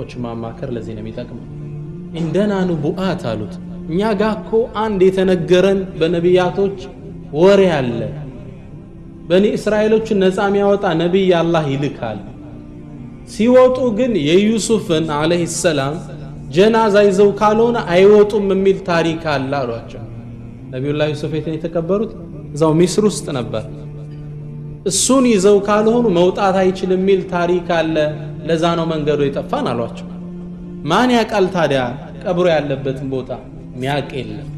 ትልልቆች ማማከር ለዚህ ነው የሚጠቅመው እንደና ንቡአት አሉት እኛ ጋር እኮ አንድ የተነገረን በነቢያቶች ወሬ አለ በኒ እስራኤሎችን ነፃ የሚያወጣ ነብይ አላህ ይልካል ሲወጡ ግን የዩሱፍን አለይሂ ሰላም ጀናዛ ይዘው ካልሆነ አይወጡም የሚል ታሪክ አለ አሏቸው ነብዩላህ ዩሱፍ የተቀበሩት እዛው ሚስር ውስጥ ነበር እሱን ይዘው ካልሆኑ መውጣት አይችልም የሚል ታሪክ አለ ለዛ ነው መንገዱ የጠፋን አሏቸው ማን ያቃል ታዲያ ቀብሩ ያለበትን ቦታ ሚያቅ የለም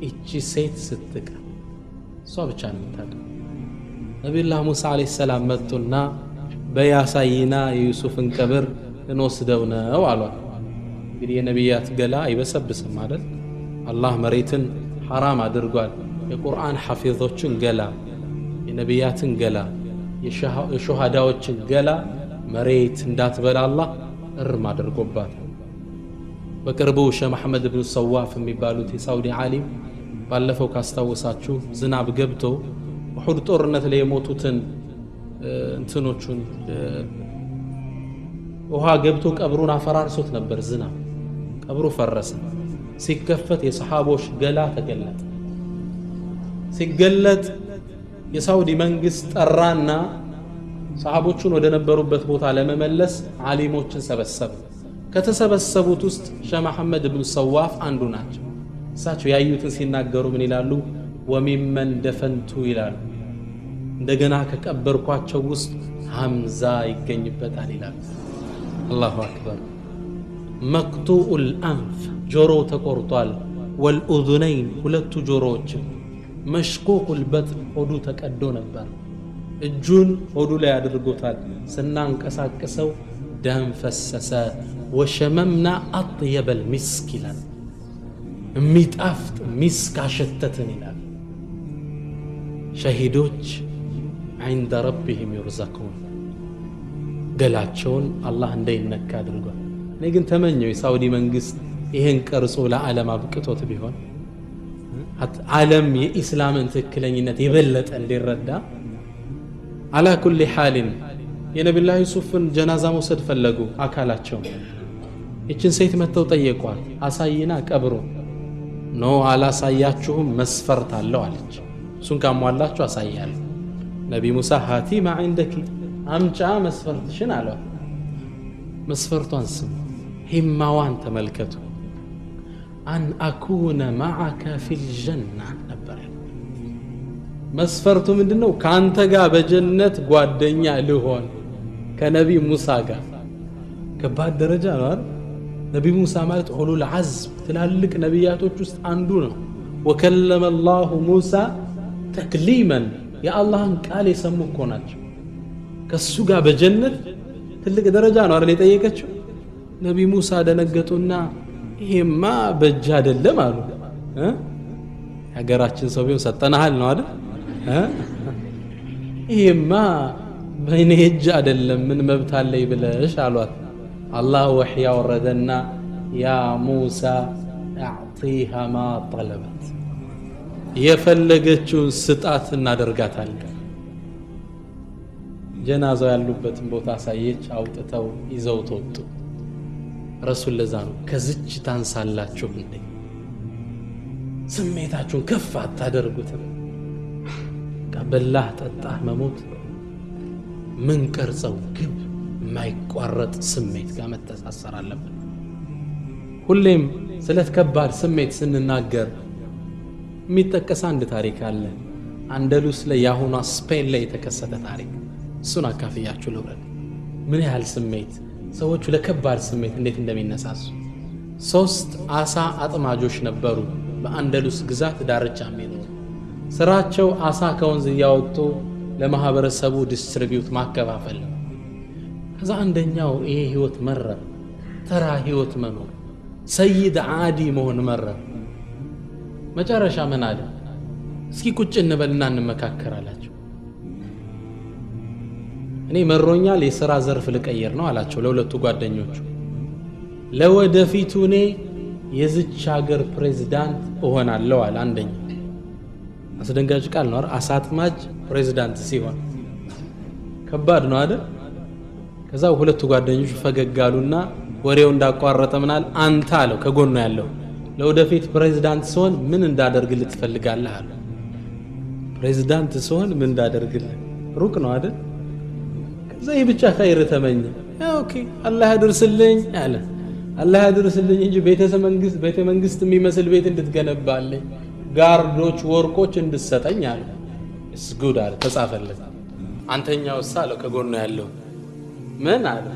እቺ ሴት ስትቀር እሷ ብቻ ነው የምታውቀው ነብዩላህ ሙሳ አለይሂ ሰላም መጡና በያሳይና የዩሱፍን ቀብር እንወስደው ነው አሏት እንግዲህ የነብያት ገላ አይበሰብስም ማለት አላህ መሬትን حرام አድርጓል የቁርአን ሐፊዞችን ገላ የነብያትን ገላ የሹሃዳዎችን ገላ መሬት እንዳትበላ አላህ እርም አድርጎባት በቅርቡ ሼህ መሐመድ ኢብኑ ሰዋፍ የሚባሉት የሳውዲ ዓሊም ባለፈው ካስታወሳችሁ ዝናብ ገብቶ ኡሁድ ጦርነት ላይ የሞቱትን እንትኖቹን ውሃ ገብቶ ቀብሩን አፈራርሶት ነበር ዝናብ ቀብሩ ፈረሰ ሲከፈት የሰሃቦች ገላ ተገለጠ ሲገለጥ የሳውዲ መንግስት ጠራና ሰሃቦቹን ወደ ነበሩበት ቦታ ለመመለስ ዓሊሞችን ሰበሰበ ከተሰበሰቡት ውስጥ ሼህ መሐመድ ኢብኑ ሰዋፍ አንዱ ናቸው እሳቸው ያዩትን ሲናገሩ ምን ይላሉ ወሚመን ደፈንቱ ይላሉ እንደገና ከቀበርኳቸው ውስጥ ሐምዛ ይገኝበታል ይላሉ አላሁ አክበር መቅጡኡል አንፍ ጆሮ ተቆርጧል ወልኡذነይን ሁለቱ ጆሮዎች መሽቁቁል በጥን ሆዱ ተቀዶ ነበር እጁን ሆዱ ላይ አድርጎታል ስናንቀሳቀሰው ደም ፈሰሰ ወሸመምና አጥየበል ሚስክ ይላል የሚጣፍጥ ሚስክ አሸተትን ይላል ሸሂዶች عند ربهم يرزقون ገላቸውን አላህ እንዳይነካ አድርጓል እኔ ግን ተመኘው የሳውዲ መንግስት ይሄን ቀርጾ ለዓለም አብቅቶት ቢሆን ዓለም የኢስላምን ትክክለኝነት የበለጠ እንዲረዳ على كل حال የነብዩላህ ዩሱፍን ጀናዛ መውሰድ ፈለጉ አካላቸው እቺን ሴት መተው ጠየቋት አሳይና ቀብሩ ኖ አላሳያችሁም መስፈርት አለው አለች እሱን ካሟላችሁ አሳያለሁ ነቢ ሙሳ ሃቲ ማ عندك አምጫ መስፈርትሽን አለው መስፈርቷን ስሙ ሂማዋን ተመልከቱ አን አኩነ معك في الجنة ነበር መስፈርቱ ምንድነው ካንተ ጋር በጀነት ጓደኛ ልሆን ከነቢ ሙሳ ጋር ከባድ ደረጃ ነው አይደል ነቢ ሙሳ ማለት ኡሉል ዐዝም ትላልቅ ነቢያቶች ውስጥ አንዱ ነው ወከለመ الله موسى ተክሊመን የአላህን ቃል የሰሙ እኮ ናቸው ከሱ ጋር በጀነት ትልቅ ደረጃ ነው አይደል የጠየቀችው ነቢ ሙሳ ደነገጡና ይሄማ በእጅ አይደለም አሉ ሀገራችን ሰው ቢሆን ሰጠናል ነው አይደል ይሄማ በእኔ እጅ አይደለም ምን መብት አለኝ ብለሽ አሏት አላህ ወህይ ያወረደና ያ ሙሳ اعطيها ما طلبت የፈለገችውን ስጣት እናደርጋታለን ጀናዛው ያሉበትን ቦታ ሳየች አውጥተው ይዘው ተወጡ ረሱል ለዛ ነው ከዚች ታንሳላችሁ እንዴ ስሜታችሁን ከፍ አታደርጉትም ቀበላህ ጠጣህ መሞት ምን ቀርጸው ግብ ማይቋረጥ ስሜት ጋር መተሳሰር አለበት ሁሌም ስለተከባድ ስሜት ስንናገር የሚጠቀስ አንድ ታሪክ አለ አንደሉስ ላይ ያሁኗ ስፔን ላይ የተከሰተ ታሪክ እሱን አካፍያችሁ ልውረድ ምን ያህል ስሜት ሰዎቹ ለከባድ ስሜት እንዴት እንደሚነሳሱ ሶስት አሳ አጥማጆች ነበሩ በአንደሉስ ግዛት ዳርቻ የሚኖሩ ስራቸው አሳ ከወንዝ ያወጡ ለማህበረሰቡ ዲስትሪቢዩት ማከፋፈል ከዛ አንደኛው ይሄ ህይወት መረረ ተራ ህይወት መኖር ሰይድ ዓዲ መሆን መረረ መጨረሻ ምን አለ እስኪ ቁጭ እንበልና እንመካከራላችሁ እኔ መሮኛል የሥራ ዘርፍ ልቀየር ነው አላቸው ለሁለቱ ጓደኞቹ ለወደፊቱ እኔ የዚች ሀገር ፕሬዝዳንት እሆናለሁ አለ አንደኛው አስደንጋጭ ቃል ነው አሳጥማጅ ፕሬዝዳንት ሲሆን ከባድ ነው አይደል ከዛ ሁለቱ ጓደኞቹ ፈገጋሉና ወሬው እንዳቋረጠ ምናል አንተ አለው ከጎኑ ያለው ለወደፊት ፕሬዝዳንት ሲሆን ምን እንዳደርግልህ ትፈልጋለህ አለ ፕሬዝዳንት ሲሆን ምን እንዳደርግልህ ሩቅ ነው አይደል ከዛ ይብቻ ኸይር ተመኘ ኦኬ አላህ ያድርስልኝ አለ አላህ ያድርስልኝ እንጂ ቤተ መንግስት የሚመስል ቤት እንድትገነባልኝ ጋርዶች ወርቆች እንድትሰጠኝ አለ እስጉድ አለ ተጻፈለት አንተኛው ሳለው ከጎኑ ያለው ምን አለ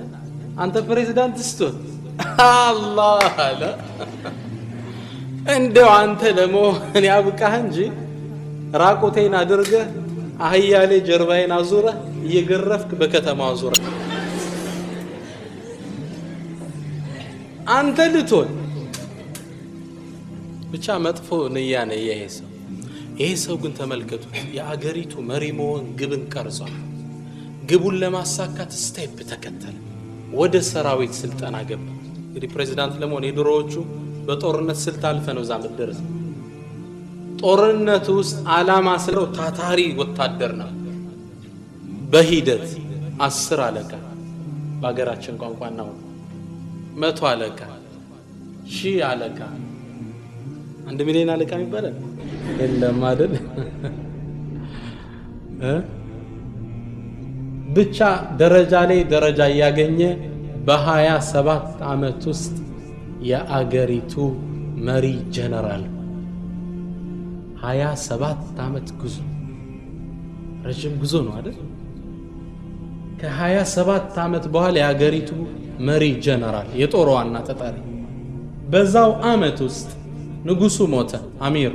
አንተ ፕሬዝዳንት ስትሆን አላህ አለ እንደው አንተ ለመሆን ያብቃህ እንጂ ራቆቴን አድርገህ አህያ ላይ ጀርባዬን አዙረህ እየገረፍክ በከተማው አዙረህ አንተ ልትሆን ብቻ መጥፎ ንያ ነው ይሄ ሰው ግን ተመልከቱ የአገሪቱ መሪ መሆን ግብን ቀርጿል ግቡን ለማሳካት ስቴፕ ተከተለ ወደ ሰራዊት ስልጠና ገባ እንግዲህ ፕሬዝዳንት ለመሆን የድሮዎቹ በጦርነት ስልት አልፈ ነው ዛም ደረሰ ጦርነት ውስጥ አላማ ስለው ታታሪ ወታደር ነው በሂደት 10 አለቃ በአገራችን ቋንቋ ነው 100 አለቃ 1000 አለቃ 1 ሚሊዮን አለቃ ይባላል የለም አይደል ብቻ ደረጃ ላይ ደረጃ ያገኘ በ27 አመት ውስጥ የአገሪቱ መሪ ጀነራል 27 አመት ጉዞ ረጅም ጉዞ ነው አይደል ከ27 አመት በኋላ የአገሪቱ መሪ ጀነራል የጦር ዋና ተጣሪ በዛው አመት ውስጥ ንጉሱ ሞተ አሚሩ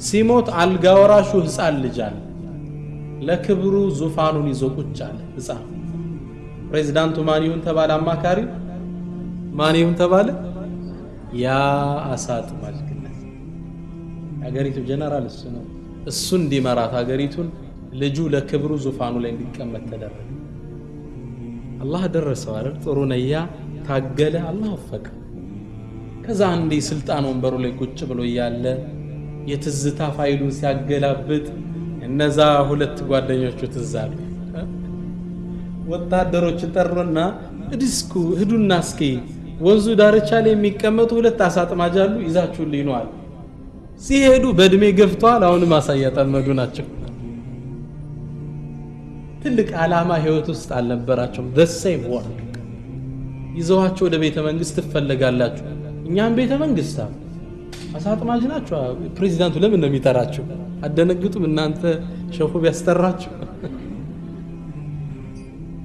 ሲሞት አልጋ ወራሹ ህፃን ልጅ አለ ለክብሩ ዙፋኑን ይዞ ቁጭ አለ ህፃን ፕሬዝዳንቱ ማን ይሁን ተባለ አማካሪ ማን ይሁን ተባለ ያ አሳጥ ማልክነት አገሪቱ ጀነራል እሱ ነው እሱ እንዲመራት አገሪቱን ልጁ ለክብሩ ዙፋኑ ላይ እንዲቀመጥ ተደረገ አላህ ደረሰው አይደል ጥሩ ነያ ታገለ አላህ ወፈቀ ከዛ አንዲ ስልጣን ወንበሩ ላይ ቁጭ ብሎ ያለ የትዝታ ፋይሉን ሲያገላብጥ እነዛ ሁለት ጓደኞቹ ትዛሉ ወታደሮች ጠሩና እድስኩ ህዱና እስኪ ወንዙ ዳርቻ ላይ የሚቀመጡ ሁለት አሳጥማጅ አሉ ይዛችሁልኝ ነው አለ ሲሄዱ በእድሜ ገፍቷል አሁን ማሳያ ጠመዱ ናቸው ትልቅ ዓላማ ህይወት ውስጥ አልነበራቸውም the same work ይዘዋቸው ወደ ቤተ መንግስት ተፈልጋላችሁ እኛም ቤተ መንግስት አሳጥማጅ ናቸው ፕሬዝዳንቱ ለምን ነው የሚጠራችሁ አደነግጡም እናንተ ሸኹ ቢያስተራችሁ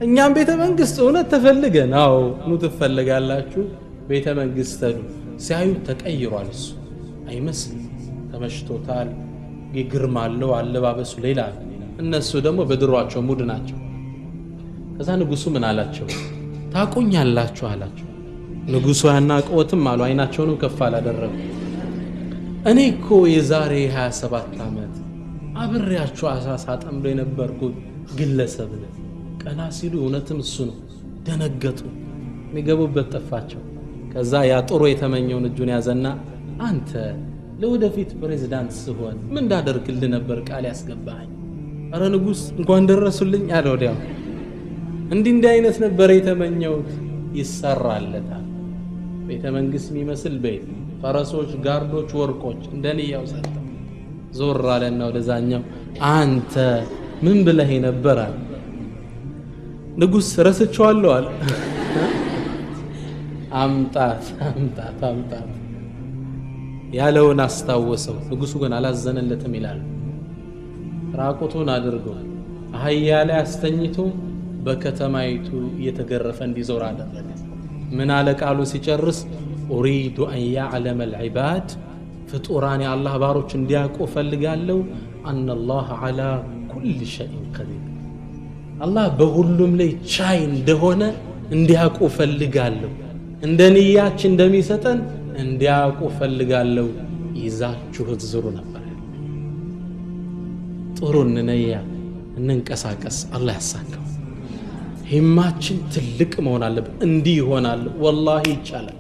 እኛም ቤተ መንግስት እውነት ተፈልገን አው ኑ ተፈልጋላችሁ ቤተ መንግስት ተዱ ሲያዩ ተቀይሯል እሱ አይመስል ተመሽቶታል ይግርማለው አለባበሱ ሌላ እነሱ ደግሞ በድሯቸው ሙድ ናቸው ከዛ ንጉሱ ምን አላቸው ታቆኛላችሁ አላቸው ንጉሱ ያናቀውትም አሉ አይናቸውን ከፍ አላደረጉ እኔ እኮ የዛሬ 27 አመት አብሬያችሁ አሳሳ ጠምዶ የነበርኩት ግለሰብ ነኝ ቀና ሲሉ እውነትም እሱ ነው ደነገጡ የሚገቡበት ጠፋቸው ከዛ ያ ጥሩ የተመኘውን እጁን ያዘና አንተ ለወደፊት ፕሬዝዳንት ሲሆን ምን እንዳደርግልህ ነበር ቃል ያስገባኝ አረ ንጉስ እንኳን ደረሱልኝ አለ ወዲያው እንዲህ አይነት ነበር የተመኘውት ይሰራለታል ቤተ መንግስት የሚመስል ቤት ፈረሶች ጋርዶች ወርቆች እንደንያው ሰጠ ዞር አለና ወደዛኛው አንተ ምን ብለህ ነበር አለ ንጉስ ረስቸዋለሁ አለ አምጣት ያለውን አስታወሰው ንጉሱ ግን አላዘነለትም ይላል ራቁቱን አድርጎ አህያ ላይ አስተኝቶ በከተማይቱ እየተገረፈ እንዲዞር አደረገ ምን አለ ቃሉ ሲጨርስ اريد ان يعلم العباد ፍጡራን የአላህ ባሮች እንዲያውቁ ፈልጋለሁ ان الله على كل شيء قدير አላህ በሁሉም ላይ ቻይ እንደሆነ እንዲያውቁ ፈልጋለሁ እንደንያችን እንደሚሰጠን እንዲያውቁ ፈልጋለሁ ይዛችሁ ትዝሩ ነበር ጥሩን ነያ እንንቀሳቀስ አላህ ያሳካው ሂማችን ትልቅ መሆን አለበት እንዲህ ይሆናል ወላሂ ይቻላል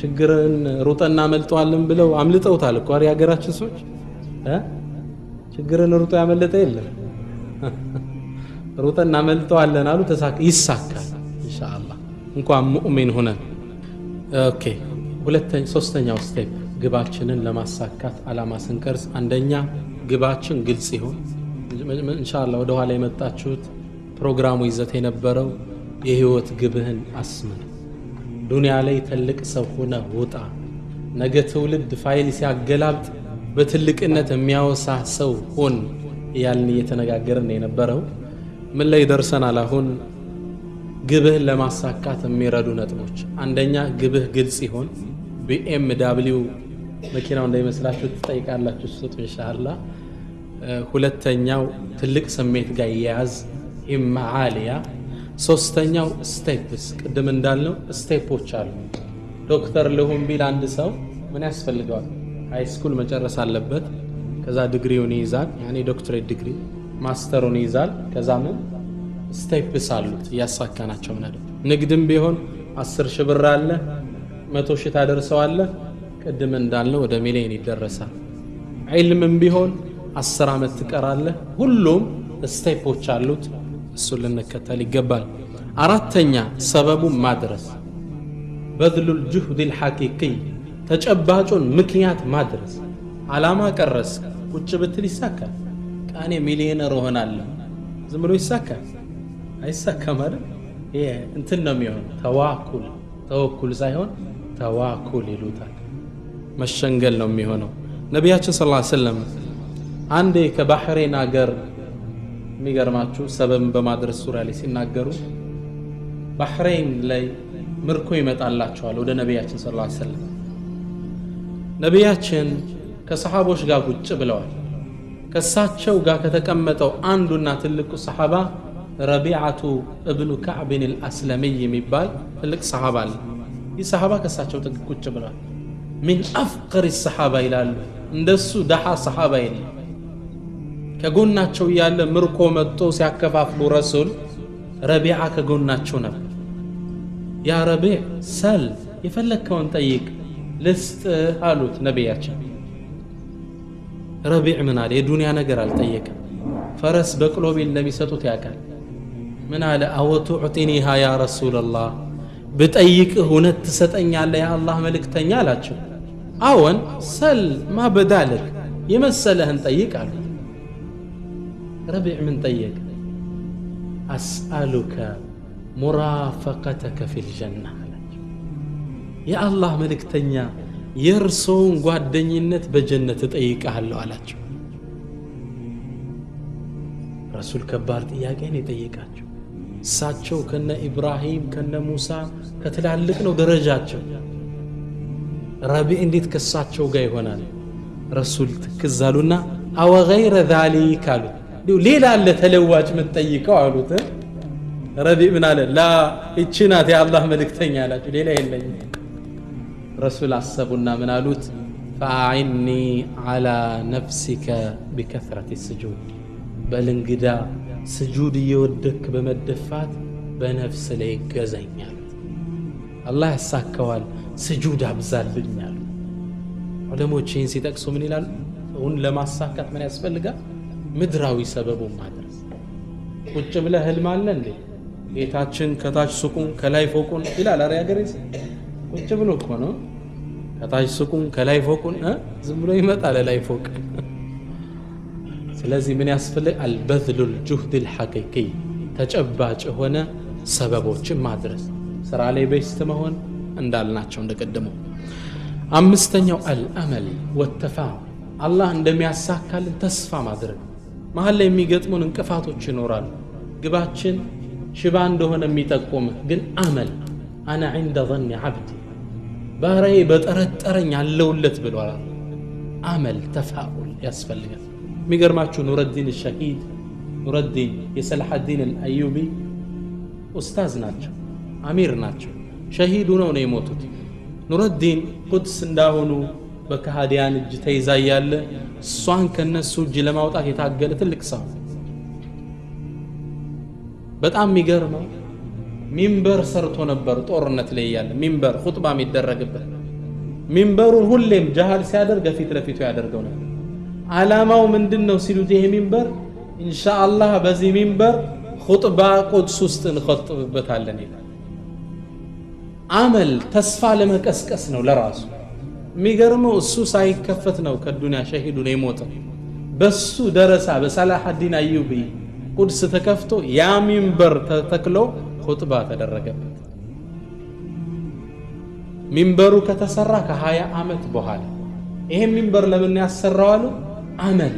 ችግርን ሩጠና መልጠዋልን ብለው አምልጠውታል እኮ የሀገራችን ሰዎች ችግርን ሩጦ ያመለጠ የለም ሩጠና መልጠዋለን አሉ ይሳካል ኢንሻአላህ እንኳን ሙእሚን ሆነን ኦኬ ሶስተኛው ስቴፕ ግባችንን ለማሳካት አላማ ስንቀርጽ አንደኛ ግባችን ግልጽ ይሁን ኢንሻአላህ ወደ ኋላ የመጣችሁት ፕሮግራሙ ይዘት የነበረው የህይወት ግብህን አስምር ዱንያ ላይ ትልቅ ሰው ሆነ ውጣ ነገ ትውልድ ፋይል ሲያገላብጥ በትልቅነት የሚያወሳ ሰው ሆን ያልን እየተነጋገርን የነበረው ምን ላይ ደርሰናል አሁን ግብህን ለማሳካት የሚረዱ ነጥቦች አንደኛ ግብህ ግልጽ ይሁን BMW መኪናው እንዳይመስላችሁ ትጠይቃላችሁ ስጡ ኢንሻአላህ ሁለተኛው ትልቅ ስሜት ጋር ይያዝ ኢማዓሊያ ሶስተኛው ስቴፕስ ቅድም እንዳልነው ስቴፖች አሉ ዶክተር ልሁን ቢል አንድ ሰው ምን ያስፈልገዋል ሃይ ስኩል መጨረስ አለበት ከዛ ዲግሪውን ይይዛል ያኔ ዶክተሬት ዲግሪ ማስተሩን ይይዛል ከዛ ምን ስቴፕስ አሉት ያሳካናቸው ማለት ንግድም ቢሆን 10 ሺህ ብር አለ 100 ሺህ ታደርሰዋለ ቅድም እንዳልነው ወደ ሚሊዮን ይደረሳል ዒልምም ቢሆን 10 አመት ትቀራለ ሁሉም ስቴፖች አሉት እሱ ልንከተል ይገባል አራተኛ ሰበቡ ማድረስ በذل الجهد الحقيقي ተጨባጩን ምክንያት ማድረስ አላማ ቀረስ ቁጭ ብትል ይሳካል ቃኔ ሚሊዮነር ሆናለሁ ዝም ብሎ ይሳካል አይሳካም አይደል ይሄ እንትን ነው የሚሆነው ተወኩል ሳይሆን ተዋኩል ይሉታል መሸንገል ነው የሚሆነው ነብያችን ሰለላሁ ዐለይሂ ወሰለም አንዴ ከባህሬን ሀገር የሚገርማችሁ ሰበብ በማድረስ ሱራ ላይ ሲናገሩ ባህሬን ላይ ምርኮ ይመጣላቸዋል ወደ ነብያችን ሰለላሁ ዐለይሂ ወሰለም ነብያችን ከሰሃቦች ጋር ቁጭ ብለዋል ከሳቸው ጋር ከተቀመጠው አንዱና ትልቁ ሰሃባ ረቢዓቱ ኢብኑ ከዕብ አልአስለሚ የሚባል ትልቅ ሰሃባ አለ ይህ ሰሃባ ከሳቸው ቁጭ ብለዋል من أفقر الصحابة ይላሉ እንደሱ ደሃ ሰሃባ የለም ከጎናቸው ያለ ምርኮ መጥቶ ሲያከፋፍሉ ረሱል ረቢዓ ከጎናቸው ነበር ያ ረቢዕ ሰል የፈለከውን ጠይቅ ልስጥ አሉት ነብያችን ረቢዕ ምን አለ የዱንያ ነገር አልጠየቀም ፈረስ በቅሎ ቢል እንደሚሰጡት ያውቃል ምን አለ አወቱዕቲኒሃ ያ ረሱላህ بطيق هنا تسطني على يا الله ملك تنيالاچو አዎን ሰል ما بدالك يمسلهن طيق አሉ ربيع من طيق اسالك مرافقتك في الجنه يا الله ملك تنيا يرسون ጓደኝነት በጀነት ተጠይቃለሁ አላቸው ረሱል ከባድ ጥያቄ ነው የጠየቃቸው እሳቸው ከነ ኢብራሂም ከነ ሙሳ ከተላልቅ ነው ደረጃቸው ረቢ እንዴት ከሳቸው ጋር ይሆናል ረሱል ተከዛሉና አው غير ذلك አሉ ሌላ አለ ተለዋጭ መጠይቀው አሉት ረቢ ምን አለ ላ እቺናት የአላህ መልእክተኛ አላችሁ ሌላ የለኝም ረሱል አሰቡና ምን አሉት فاعني على نفسك بكثرة السجود በልንግዳ سجود يودك بمدفات بنفس لي غزኛል الله ያሳከዋል سجود አብዛልኛል ዑለሞችን ሲጠቅሱ ምን ይላል ሁን ለማሳካት ምን ያስፈልጋል ምድራዊ ሰበቡ ማድረስ ቁጭ ብለ ህልም አለ እንዴ ጌታችን ከታች ሱቁን ከላይ ፎቁን ይላል አረ ያገሬስ ቁጭ ብሎ እኮ ነው ከታች ሱቁን ከላይ ፎቁን ዝም ብሎ ይመጣል ላይ ፎቅ ስለዚህ ምን ያስፈልግ البذل الجهد الحقيقي ተጨባጭ ሆነ ሰበቦችን ማድረስ ስራ ላይ በስተ መሆን እንዳልናቸው እንደቀደመው አምስተኛው الامل والتفاؤل አላህ እንደሚያሳካልን ተስፋ ማድረግ መሃል ላይ የሚገጥሙን እንቅፋቶች ይኖራሉ ግባችን ሽባ እንደሆነ የሚጠቁም ግን አመል انا عند ظن عبدي ባሪያዬ በጠረጠረኝ አለውለት ብሏል አመል ተፋኡል ያስፈልጋል ሚገርማችሁ ኑረዲን الشهيد ኑረዲን የሰላህ الدين الايوبي ኡስታዝ ናቸው አሚር ናቸው ሸሂድ ሆነው ነው የሞቱት ኑረዲን ቁድስ እንዳሆኑ በከሃዲያን እጅ ተይዛ ያለ ሷን ከነሱ እጅ ለማውጣት የታገለ ትልቅ ሰው በጣም የሚገርመው ሚንበር ሰርቶ ነበር ጦርነት ላይ ያለ ሚንበር ኹጥባ የሚደረግበት ሚንበሩን ሁሌም ጃሃል ሲያደርግ ፊት ለፊቱ ያደርገው ነበር ዓላማው ምንድነው ሲሉት ይሄ ሚንበር ኢንሻአላህ በዚህ ሚንበር ኹጥባ ቁድስ ውስጥ እንኸጥብበታለን ይላል። አመል ተስፋ ለመቀስቀስ ነው ለራሱ። የሚገርመው እሱ ሳይከፈት ነው ከዱንያ ሸሂዱ ነው የሞተው። በሱ ደረሳ በሰላሐዲን አዩቢ ቁድስ ተከፍቶ ያ ሚንበር ተተክሎ ኹጥባ ተደረገበት። ሚንበሩ ከተሰራ ከ20 ዓመት በኋላ ይሄ ሚንበር ለምን ያሰራዋሉ? አመል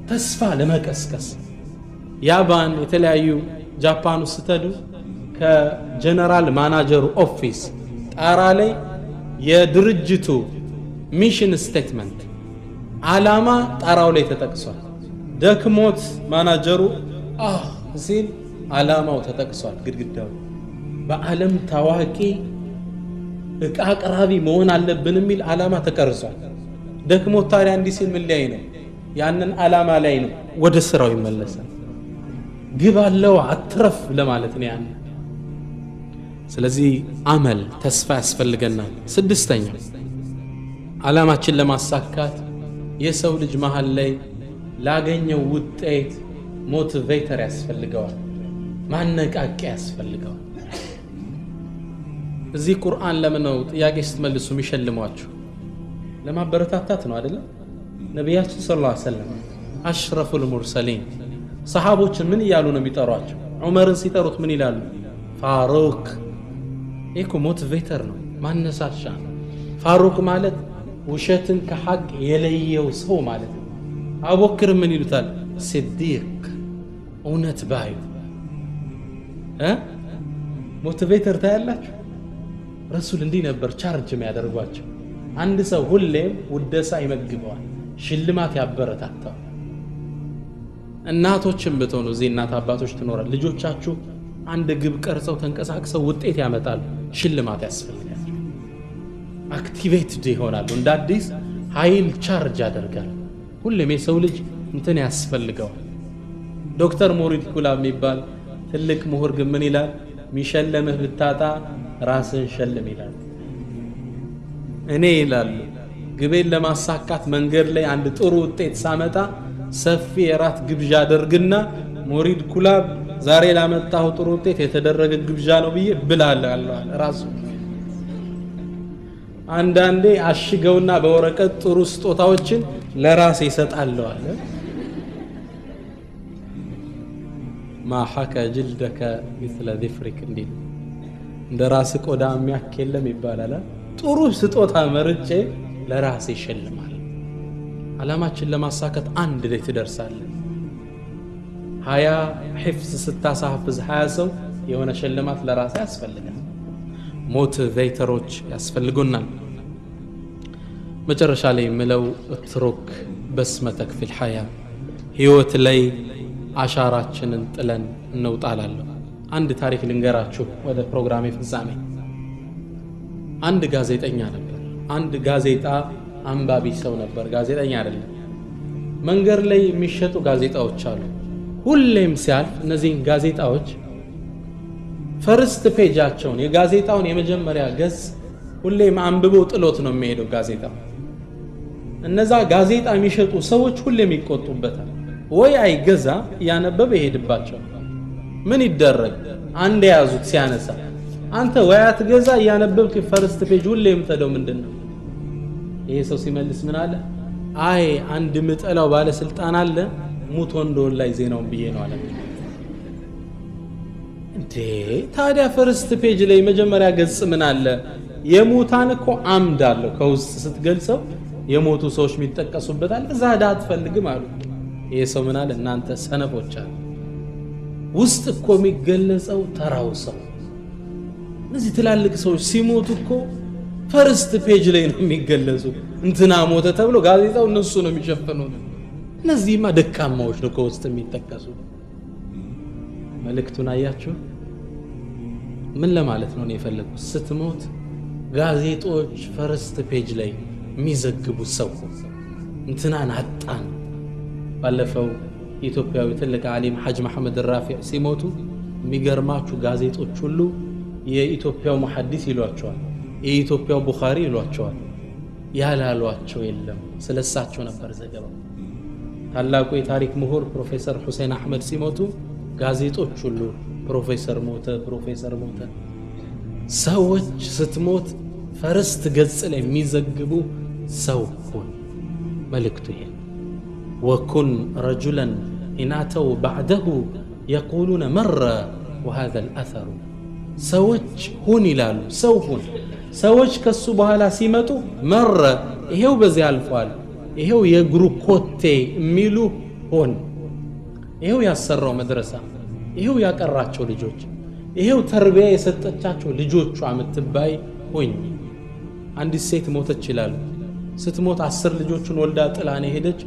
ተስፋ ለመቀስቀስ። ያባን የተለያዩ ጃፓን ውስጥ ተዱ ከጀነራል ማናጀሩ ኦፊስ ጣራ ላይ የድርጅቱ ሚሽን ስቴትመንት ዓላማ ጣራው ላይ ተጠቅሷል። ደክሞት ማናጀሩ ሲል ዓላማው ተጠቅሷል ግድግዳው። በዓለም ታዋቂ እቃ አቅራቢ መሆን አለብን የሚል ዓላማ ተቀርጿል። ደክሞት ታዲያ እንዲህ ሲል ምን ላይ ነው? ያንን ዓላማ ላይ ነው ወደ ስራው ይመለሳል። ግብ አለው አትረፍ ለማለት ነው ያን። ስለዚህ አመል ተስፋ ያስፈልገናል። ስድስተኛው ዓላማችን ለማሳካት የሰው ልጅ መሃል ላይ ላገኘው ውጤት ሞቲቬተር ያስፈልገዋል፣ ማነቃቂያ ያስፈልገዋል። እዚህ ቁርአን ለምን ነው ጥያቄ ስትመልሱ የሚሸልሟችሁ? ለማበረታታት ነው አይደለም? ነቢያችን ሰለላሁ ዐለይሂ ወሰለም አሽረፉል ሙርሰሊን ሰሃቦችን ምን እያሉ ነው የሚጠሯቸው? ዑመርን ሲጠሩት ምን ይላሉ? ፋሩቅ። ይሄ ሞቲቬተር ነው፣ ማነሳሻ ነው። ፋሩቅ ማለት ውሸትን ከሐቅ የለየው ሰው ማለት ነው። አቡበክር ምን ይሉታል? ሲዲቅ፣ እውነት ባዩ። ሞቲቬተር ታያላችሁ። ረሱል እንዲህ ነበር ቻርጅ የሚያደርጓቸው። አንድ ሰው ሁሌም ውደሳ ይመግበዋል፣ ሽልማት ያበረታታዋል። እናቶችም ብትሆኑ እዚህ እናት አባቶች ትኖራል፣ ልጆቻችሁ አንድ ግብ ቀርጸው ተንቀሳቅሰው ውጤት ያመጣሉ፣ ሽልማት ያስፈልጋል። አክቲቬትድ ይሆናሉ፣ እንደ አዲስ ኃይል ቻርጅ ያደርጋል። ሁሌም የሰው ልጅ እንትን ያስፈልገዋል። ዶክተር ሙሪድ ኩላብ የሚባል ትልቅ ምሁር ግን ምን ይላል? ሚሸለምህ ብታጣ ራስን ሸልም ይላል። እኔ ይላሉ ግቤን ለማሳካት መንገድ ላይ አንድ ጥሩ ውጤት ሳመጣ ሰፊ የራት ግብዣ አደርግና ሙሪድ ኩላብ ዛሬ ላመጣው ጥሩ ውጤት የተደረገ ግብዣ ነው ብዬ ብላለሁ ራሱ። አንዳንዴ አሽገውና በወረቀት ጥሩ ስጦታዎችን ለራስ ይሰጣለሁ አለ። ማ ሐከ ጅልደከ مثل ذفرك እንዲል እንደ ራስ ቆዳ የሚያከለም ይባላል። ጥሩ ስጦታ መርጬ ለራስ ይሸልማል። ዓላማችን ለማሳካት አንድ ላይ ትደርሳለህ። 20 ሒፍዝ ስታሳፍዝ 20 ሰው የሆነ ሽልማት ለራስ ያስፈልጋል። ሞቲቬተሮች ያስፈልጉናል። መጨረሻ ላይ የምለው እትሩክ በስመተክ ፊል ሐያ፣ ህይወት ላይ አሻራችንን ጥለን እንውጣላለሁ። አንድ ታሪክ ልንገራችሁ ወደ ፕሮግራሜ ፍጻሜ። አንድ ጋዜጠኛ ነበር። አንድ ጋዜጣ አንባቢ ሰው ነበር፣ ጋዜጠኛ አይደለም። መንገድ ላይ የሚሸጡ ጋዜጣዎች አሉ። ሁሌም ሲያልፍ እነዚህን ጋዜጣዎች ፈርስት ፔጃቸውን የጋዜጣውን የመጀመሪያ ገጽ ሁሌም አንብቦ ጥሎት ነው የሚሄደው ጋዜጣው። እነዛ ጋዜጣ የሚሸጡ ሰዎች ሁሌም ይቆጡበታል። ወይ አይገዛ እያነበበ ይሄድባቸው። ምን ይደረግ? አንድ ያዙት ሲያነሳ፣ አንተ ወይ አትገዛ እያነበብክ ፈርስት ፔጅ ሁሌም ተደው ምንድነው? ይሄ ሰው ሲመልስ ምን አለ? አይ አንድ ምጠላው ባለስልጣን አለ ሙቶ እንደሆነ ላይ ዜናውን ብዬ ነው አለ። እንዴ ታዲያ ፈርስት ፔጅ ላይ መጀመሪያ ገጽ ምን አለ? የሙታን እኮ አምድ አለው ከውስጥ ስትገልጸው የሞቱ ሰዎች የሚጠቀሱበታል። እዛ ዳ አትፈልግም አሉ። ይሄ ሰው ምን አለ? እናንተ ሰነፎች አለ፣ ውስጥ እኮ የሚገለጸው ተራው ሰው። እነዚህ ትላልቅ ሰዎች ሲሞቱ እኮ ፈርስት ፔጅ ላይ ነው የሚገለጹ። እንትና ሞተ ተብሎ ጋዜጣው እነሱ ነው የሚሸፍኑት። እነዚህማ ደካማዎች ነው ከውስጥ የሚጠቀሱ። መልእክቱን አያችሁ? ምን ለማለት ነው የፈለጉት? ስትሞት ጋዜጦች ፈርስት ፔጅ ላይ የሚዘግቡት ሰው እንትናን አጣን። ባለፈው ኢትዮጵያዊ ትልቅ ዓሊም ሐጅ መሐመድ ራፊዕ ሲሞቱ የሚገርማችሁ ጋዜጦች ሁሉ የኢትዮጵያው ሙሐዲስ ይሏቸዋል፣ የኢትዮጵያው ቡኻሪ ይሏቸዋል። ያላሏቸው የለም። ስለሳቸው ነበር ዘገባው። ታላቁ የታሪክ ምሁር ፕሮፌሰር ሁሴን አህመድ ሲሞቱ ጋዜጦች ሁሉ ፕሮፌሰር ሞተ ሰዎች ስትሞት ፈርስት ገጽ ላይ የሚዘግቡ ሰው ሁን መልእክቱ ይሄ وكن رجلا إن أتوا بعده يقولون مر وهذا الأثر سوج هون ይላሉ ሰው ሁን ሰዎች ከሱ በኋላ ሲመጡ መረ ይሄው በዚህ አልፏል ይሄው የእግሩ ኮቴ የሚሉ ሆን ይሄው ያሰራው መድረሳ ይሄው ያቀራቸው ልጆች ይሄው ተርቢያ የሰጠቻቸው ልጆቿ የምትባይ ሆኝ አንዲት ሴት ሞተች ይላሉ ስትሞት 10 ልጆችን ወልዳ ጥላኔ ሄደች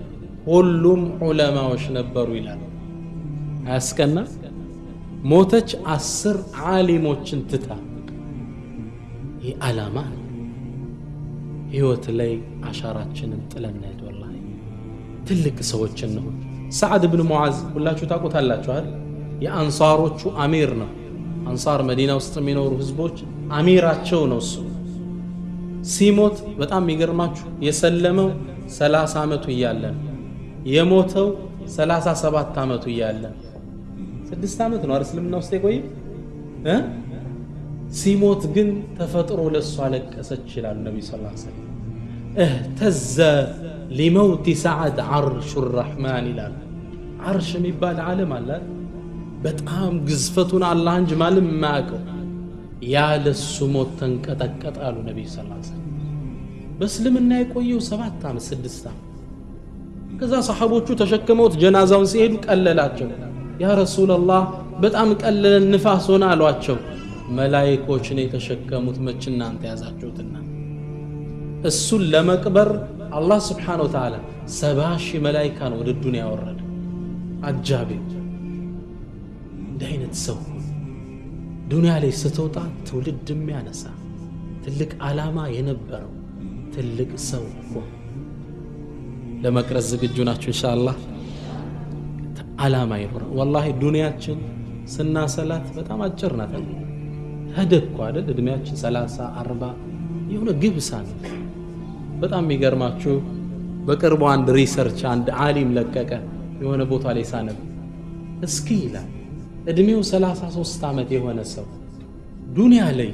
ሁሉም ዑለማዎች ነበሩ ይላሉ አያስቀና ሞተች 10 ዓሊሞችን ትታ ይህ ዓላማ ህይወት ላይ አሻራችንን ጥለን ሄድ ወላሂ ትልቅ ሰዎችን ነው ሰዓድ ኢብኑ ሙዓዝ ሁላችሁ ታውቁታላችሁ አይደል የአንሳሮቹ አሚር ነው አንሳር መዲና ውስጥ የሚኖሩ ህዝቦች አሚራቸው ነው እሱ ሲሞት በጣም ይገርማችሁ የሰለመው 30 አመቱ እያለ የሞተው 37 አመቱ እያለ 6 አመት ነው እስልምና ውስጥ የቆየ ሲሞት ግን ተፈጥሮ ለሱ አለቀሰች ይላል ነብዩ ሰለላሁ ዐለይሂ ወሰለም اهتز لموت سعد عرش الرحمن ይላል عرش የሚባል ዓለም አለ በጣም ግዝፈቱን አላህ እንጂ ማለም ማያውቀው ያለሱ ሞት ተንቀጠቀጠ አሉ ነብዩ ሰለላሁ ዐለይሂ ወሰለም በእስልምና የቆየው 7 አመት 6 አመት ከዛ ሰሃቦቹ ተሸክመውት ጀናዛውን ሲሄዱ ቀለላቸው ያ ረሱላህ በጣም ቀለለን ንፋስ ሆነ አሏቸው መላእክቶች ነው የተሸከሙት መች እናንተ ያዛችሁትና እሱን ለመቅበር አላህ Subhanahu Wa Ta'ala 70,000 መላእክት ወደ ዱንያ ወረደ አጃቢ ዳይነት ሰው ዱንያ ላይ ስትወጣ ትውልድ የሚያነሳ ትልቅ ዓላማ የነበረው ትልቅ ሰው ለመቅረዝ ዝግጁ ናችሁ ኢንሻአላህ ዓላማ ይኖር والله ዱንያችን ስናሰላት በጣም አጭር ናት ሄደኩ አይደል እድሜያችን 30 40 የሆነ ግብሳ ነው በጣም የሚገርማችሁ በቅርቡ አንድ ሪሰርች አንድ ዓሊም ለቀቀ የሆነ ቦታ ላይ ሳነብ እስኪ ይላል እድሜው 33 አመት የሆነ ሰው ዱንያ ላይ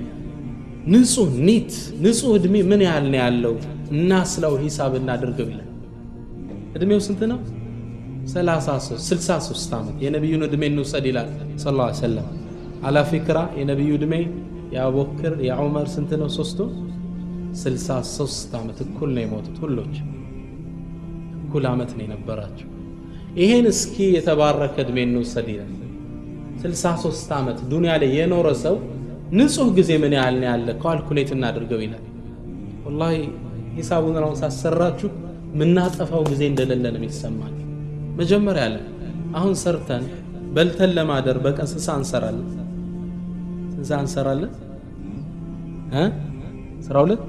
ንጹህ ኒት ንጹህ እድሜ ምን ያህል ነው ያለው እናስለው ሂሳብ እናድርገው ይላል እድሜው ስንት ነው 63 አመት የነብዩን እድሜ እንውሰድ ይላል ሰለላሁ ዐለይሂ ወሰለም አላ ፍክራ የነብዩ እድሜ የአቡበክር የዑመር ስንት ነው ሶስቱ 63 አመት እኩል ነው የሞቱት ሁሎች እኩል አመት ነው የነበራቸው ይሄን እስኪ የተባረከ እድሜ እንውሰድ ይላል 63 አመት ዱንያ ላይ የኖረ ሰው ንጹህ ጊዜ ምን ያህል ነው ያለ ካልኩሌት እናድርገው ይላል والله ሂሳቡን ነው ሳሰራችሁ ምናጠፋው ጊዜ እንደሌለ ነው የሚሰማኝ መጀመሪያ ያለ አሁን ሰርተን በልተን ለማደር በቀን ስንት አንሰራለን ስንት አንሰራለን 12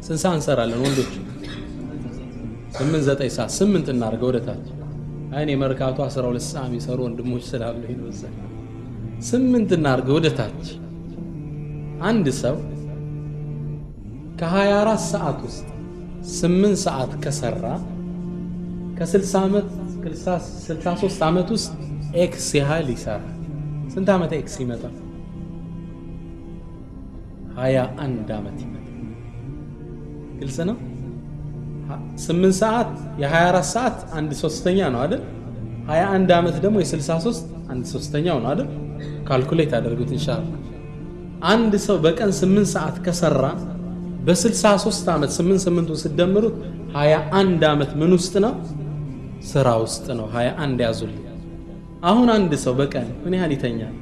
ስንት አንሰራለን ወንዶች 8 9 ሰዓት 8 እናርገው ወደታች አይኔ መርካቶ 12 ሰዓት የሚሰሩ ወንድሞች ስላሉ ይነዘ 8 እናርገው ወደታች አንድ ሰው ከ24 ሰዓት ውስጥ 8 ሰዓት ከሰራ ከ60 አመት 63 አመት ውስጥ ኤክስ ያህል ይሰራል ስንት አመት ኤክስ ይመጣል 21 አመት ይመጣል ግልጽ ነው 8 ሰዓት የ24 ሰዓት 1/3ኛ ነው አይደል 21 አመት ደግሞ የ63 1/3ኛው ነው አይደል ካልኩሌት አድርጉት ኢንሻአላህ አንድ ሰው በቀን 8 ሰዓት ከሰራ በ63 አመት 8 ሲደምሩት 21 አመት ምን ውስጥ ነው ስራ ውስጥ ነው 21 ያዙልኝ አሁን አንድ ሰው በቀን ምን ያህል ይተኛል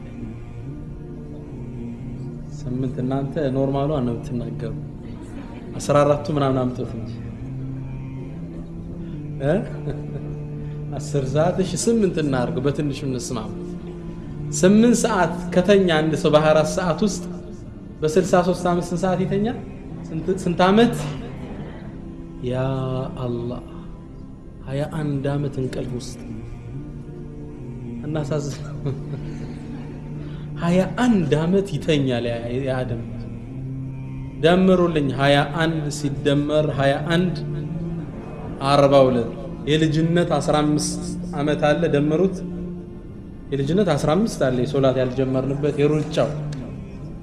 8 እናንተ ኖርማሉ ነው የምትናገሩ 14ቱ ምናምን አምጡት እንጂ 10 ሰዓት እሺ 8 እናርግ በትንሹ እንስማማ 8 ሰዓት ከተኛ አንድ ሰው በ24 ሰዓት ውስጥ በ63 አመት ስንት ሰዓት ይተኛል ስንት አመት ያ አላህ 21 አመት እንቅልፍ ውስጥ እናሳዝ 21 አመት ይተኛል ያደም ደምሩልኝ 21 ሲደመር 21 42 የልጅነት 15 ዓመት አለ ደመሩት የልጅነት 15 አለ የሶላት ያልጀመርንበት የሩጫው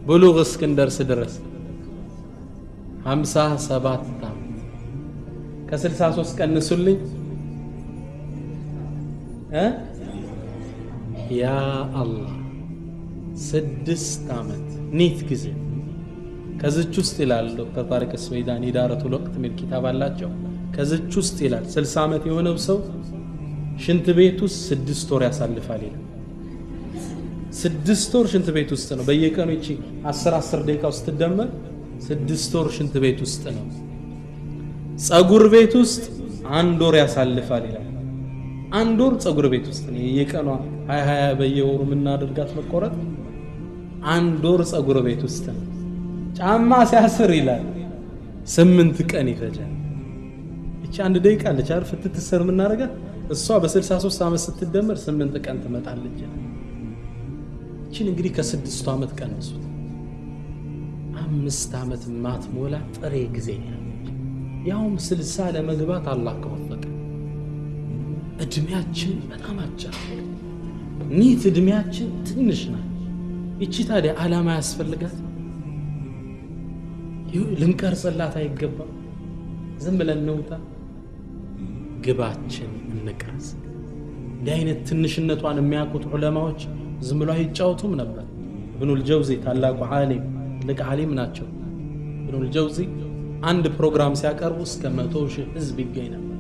ብሉግ እስክንደርስ ድረስ 57 ዓመት ከ63 ቀንሱልኝ ያ አላህ 6 ዓመት ኒት ጊዜ ከዚች ውስጥ ይላል ዶክተር ታሪክ ስወይዳን ኢዳረቱል ወቅት ሚል ኪታብ አላቸው ከዚች ውስጥ ይላል 60 ዓመት የሆነው ሰው ሽንት ቤት ውስጥ 6 ወር ያሳልፋል ይላል 6 ወር ሽንት ቤት ውስጥ ነው በየቀኑ እቺ 10 ደቂቃ ውስጥ ተደመር 6 ወር ሽንት ቤት ውስጥ ነው ጸጉር ቤት ውስጥ 1 ወር ያሳልፋል ይላል 1 ወር ጸጉር ቤት ውስጥ ነው የየቀኑ 20 በየወሩ ምናደርጋት መቆረጥ 1 ወር ጸጉር ቤት ውስጥ ነው ጫማ ሲያስር ይላል 8 ቀን ይፈጃል እቺ 1 ደቂቃ አለች አይደል ፍትትሰር ምናረጋት እሷ በ63 ዓመት ስትደመር 8 ቀን ትመጣለች እቺን እንግዲህ ከ6 ዓመት ቀንሱት 5 ዓመት ማትሞላ ጥሬ ጊዜ ያለች ያውም 60 ለመግባት አላህ ከወፈቀ እድሜያችን በጣም አጭር ኒት እድሜያችን ትንሽ ነው እቺ ታዲያ ዓላማ ያስፈልጋት ልንቀርጽላት አይገባም ዝም ብለን ነውታ ግባችን እንቀርጽ እንዲህ አይነት ትንሽነቷን የሚያውቁት ዑለማዎች ዝም ብለው አይጫወቱም ነበር ኢብኑል ጀውዚ ታላቁ ዓሊም ትልቅ ዓሊም ናቸው ኢብኑል ጀውዚ አንድ ፕሮግራም ሲያቀርቡ እስከ 100,000 ህዝብ ይገኝ ነበር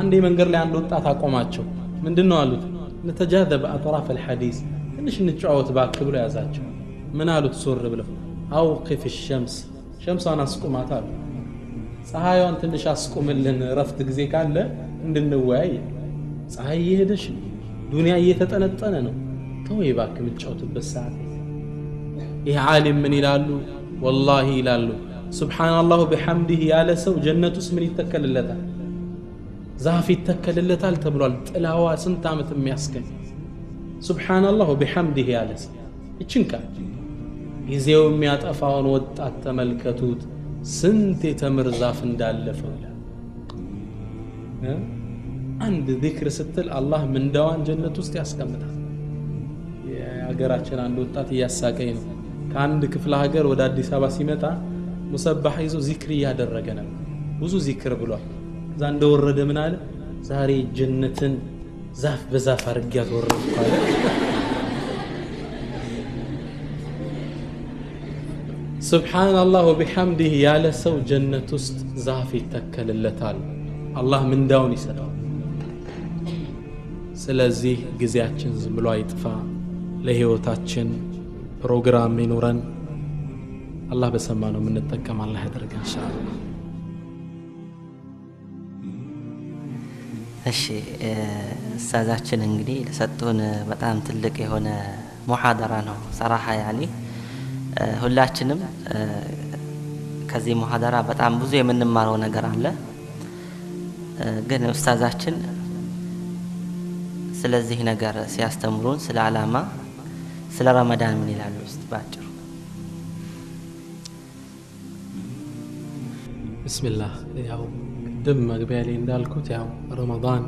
አንድ መንገድ ላይ አንድ ወጣት አቆማቸው ምንድነው አሉት نتجاذب اطراف الحديث ትንሽ እንጫወት ባክ ብሎ ያዛቸው ምን አሉት ሱር ብለው አውቅፍ الشمس ሸምሷን አስቁማት አሉ ፀሐይዋን ትንሽ አስቁምልን ረፍት ጊዜ ካለ እንድንወያይ ፀሐይ እየሄደሽ ዱንያ እየተጠነጠነ ነው ተወይ ባክ ምጫወትበት ሰዓት ይሄ ዓሊም ምን ይላሉ والله ይላሉ ሱብሃንአላህ ወቢሐምዲሂ ያለ ሰው ጀነት ውስጥ ምን ይተከልለታል ዛፍ ይተከልለታል ተብሏል ጥላዋ ስንት ዓመት የሚያስገኝ ሱብሃንአላህ ወቢሐምዲሂ ያለ ሰው እቺንካ ጊዜው የሚያጠፋውን ወጣት ተመልከቱት ስንት የተምር ዛፍ እንዳለፈው አንድ ዚክር ስትል አላህ ምንዳዋን ጀነት ውስጥ ያስቀምጣል የሀገራችን አንድ ወጣት እያሳቀኝ ነው ከአንድ ክፍለ ሀገር ወደ አዲስ አበባ ሲመጣ ሙሰባህ ይዞ ዚክር እያደረገ ነው ብዙ ዚክር ብሏል እዛ እንደወረደ ምን አለ ዛሬ ጀነትን ዛፍ በዛፍ አርጊያት ወረድኳል ሱብሃንአላህ ወቢሐምዲሂ ያለ ሰው ጀነት ውስጥ ዛፍ ይተከልለታል አላህ ምንዳውን ይሰጣል ስለዚህ ጊዜያችን ዝም ብሎ አይጥፋ ለህይወታችን ፕሮግራም ይኖረን አላህ በሰማነው የምንጠቀም አላህ ያደርገን ኢንሻአላህ እሺ ኡስታዛችን እንግዲህ ለሰጡን በጣም ትልቅ የሆነ ሙሐደራ ነው صراحه ያኒ ሁላችንም ከዚህ ሙሐደራ በጣም ብዙ የምንማረው ነገር አለ ግን ኡስታዛችን ስለዚህ ነገር ሲያስተምሩን ስለ ዓላማ ስለ ረመዳን ምን ይላሉ እስቲ ባጭሩ ቢስሚላህ ያው ደም መግቢያ ላይ እንዳልኩት ያው ረመዳን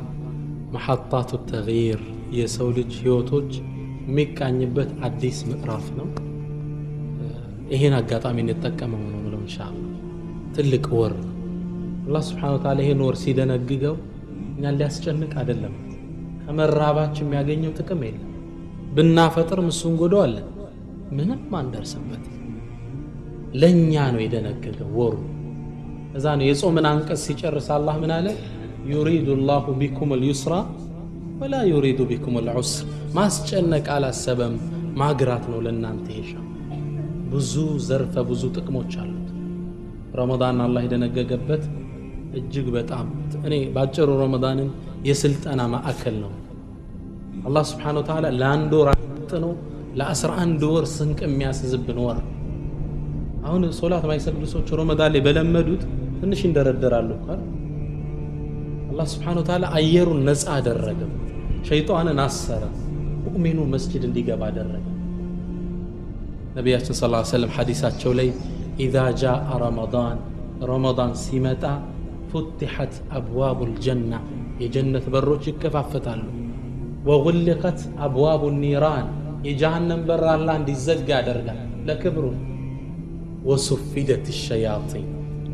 محطات التغيير የሰው ልጅ ህይወቶች የሚቃኝበት አዲስ ምዕራፍ ነው ይሄን አጋጣሚ እንጠቀመው ነው ብለው ኢንሻአላህ ትልቅ ወር አላህ Subhanahu Wa Ta'ala ይሄን ወር ሲደነግገው እኛን ሊያስጨንቅ አይደለም ከመራባችን የሚያገኘው ጥቅም የለም ብናፈጥር ምሱን ጎደዋለን ምንም አንደርስበት ለኛ ነው የደነገገው ወሩ እዛ ነው የጾምን አንቀጽ ሲጨርስ አላህ ምን አለ يريد الله بكم اليسر ولا يريد بكم العسر ማስጨነቅ አላሰበም ማግራት ነው ለናንተ ይሻ ብዙ ዘርፈ ብዙ ጥቅሞች አሉት ረመዳን አላህ የደነገገበት እጅግ በጣም እኔ ባጭሩ ረመዳንን የስልጣና ማዕከል ነው አላህ Subhanahu Wa Ta'ala ለአንድ ወር አጥነው ለ11 ወር ስንቅ የሚያስዝብን ወር አሁን ሶላት ማይሰግዱ ሰዎች ረመዳን ላይ በለመዱት ትንሽ እንደረደራሉ አይደል አላህ Subhanahu Wa Ta'ala አየሩን ነፃ አደረገ ሸይጣንን አሰረ ሙእሚኑ መስጂድ እንዲገባ አደረገ ነብያችን ሰለላሁ ዐለይሂ ወሰለም ሐዲሳቸው ላይ اذا جاء رمضان ሲመጣ فتحت أبواب الجنة የጀነት በሮች ይከፋፈታሉ وغلقت أبواب النيران የጀሃነም በር አላህ እንዲዘጋ ያደርጋል ለክብሩ وصفدت الشياطين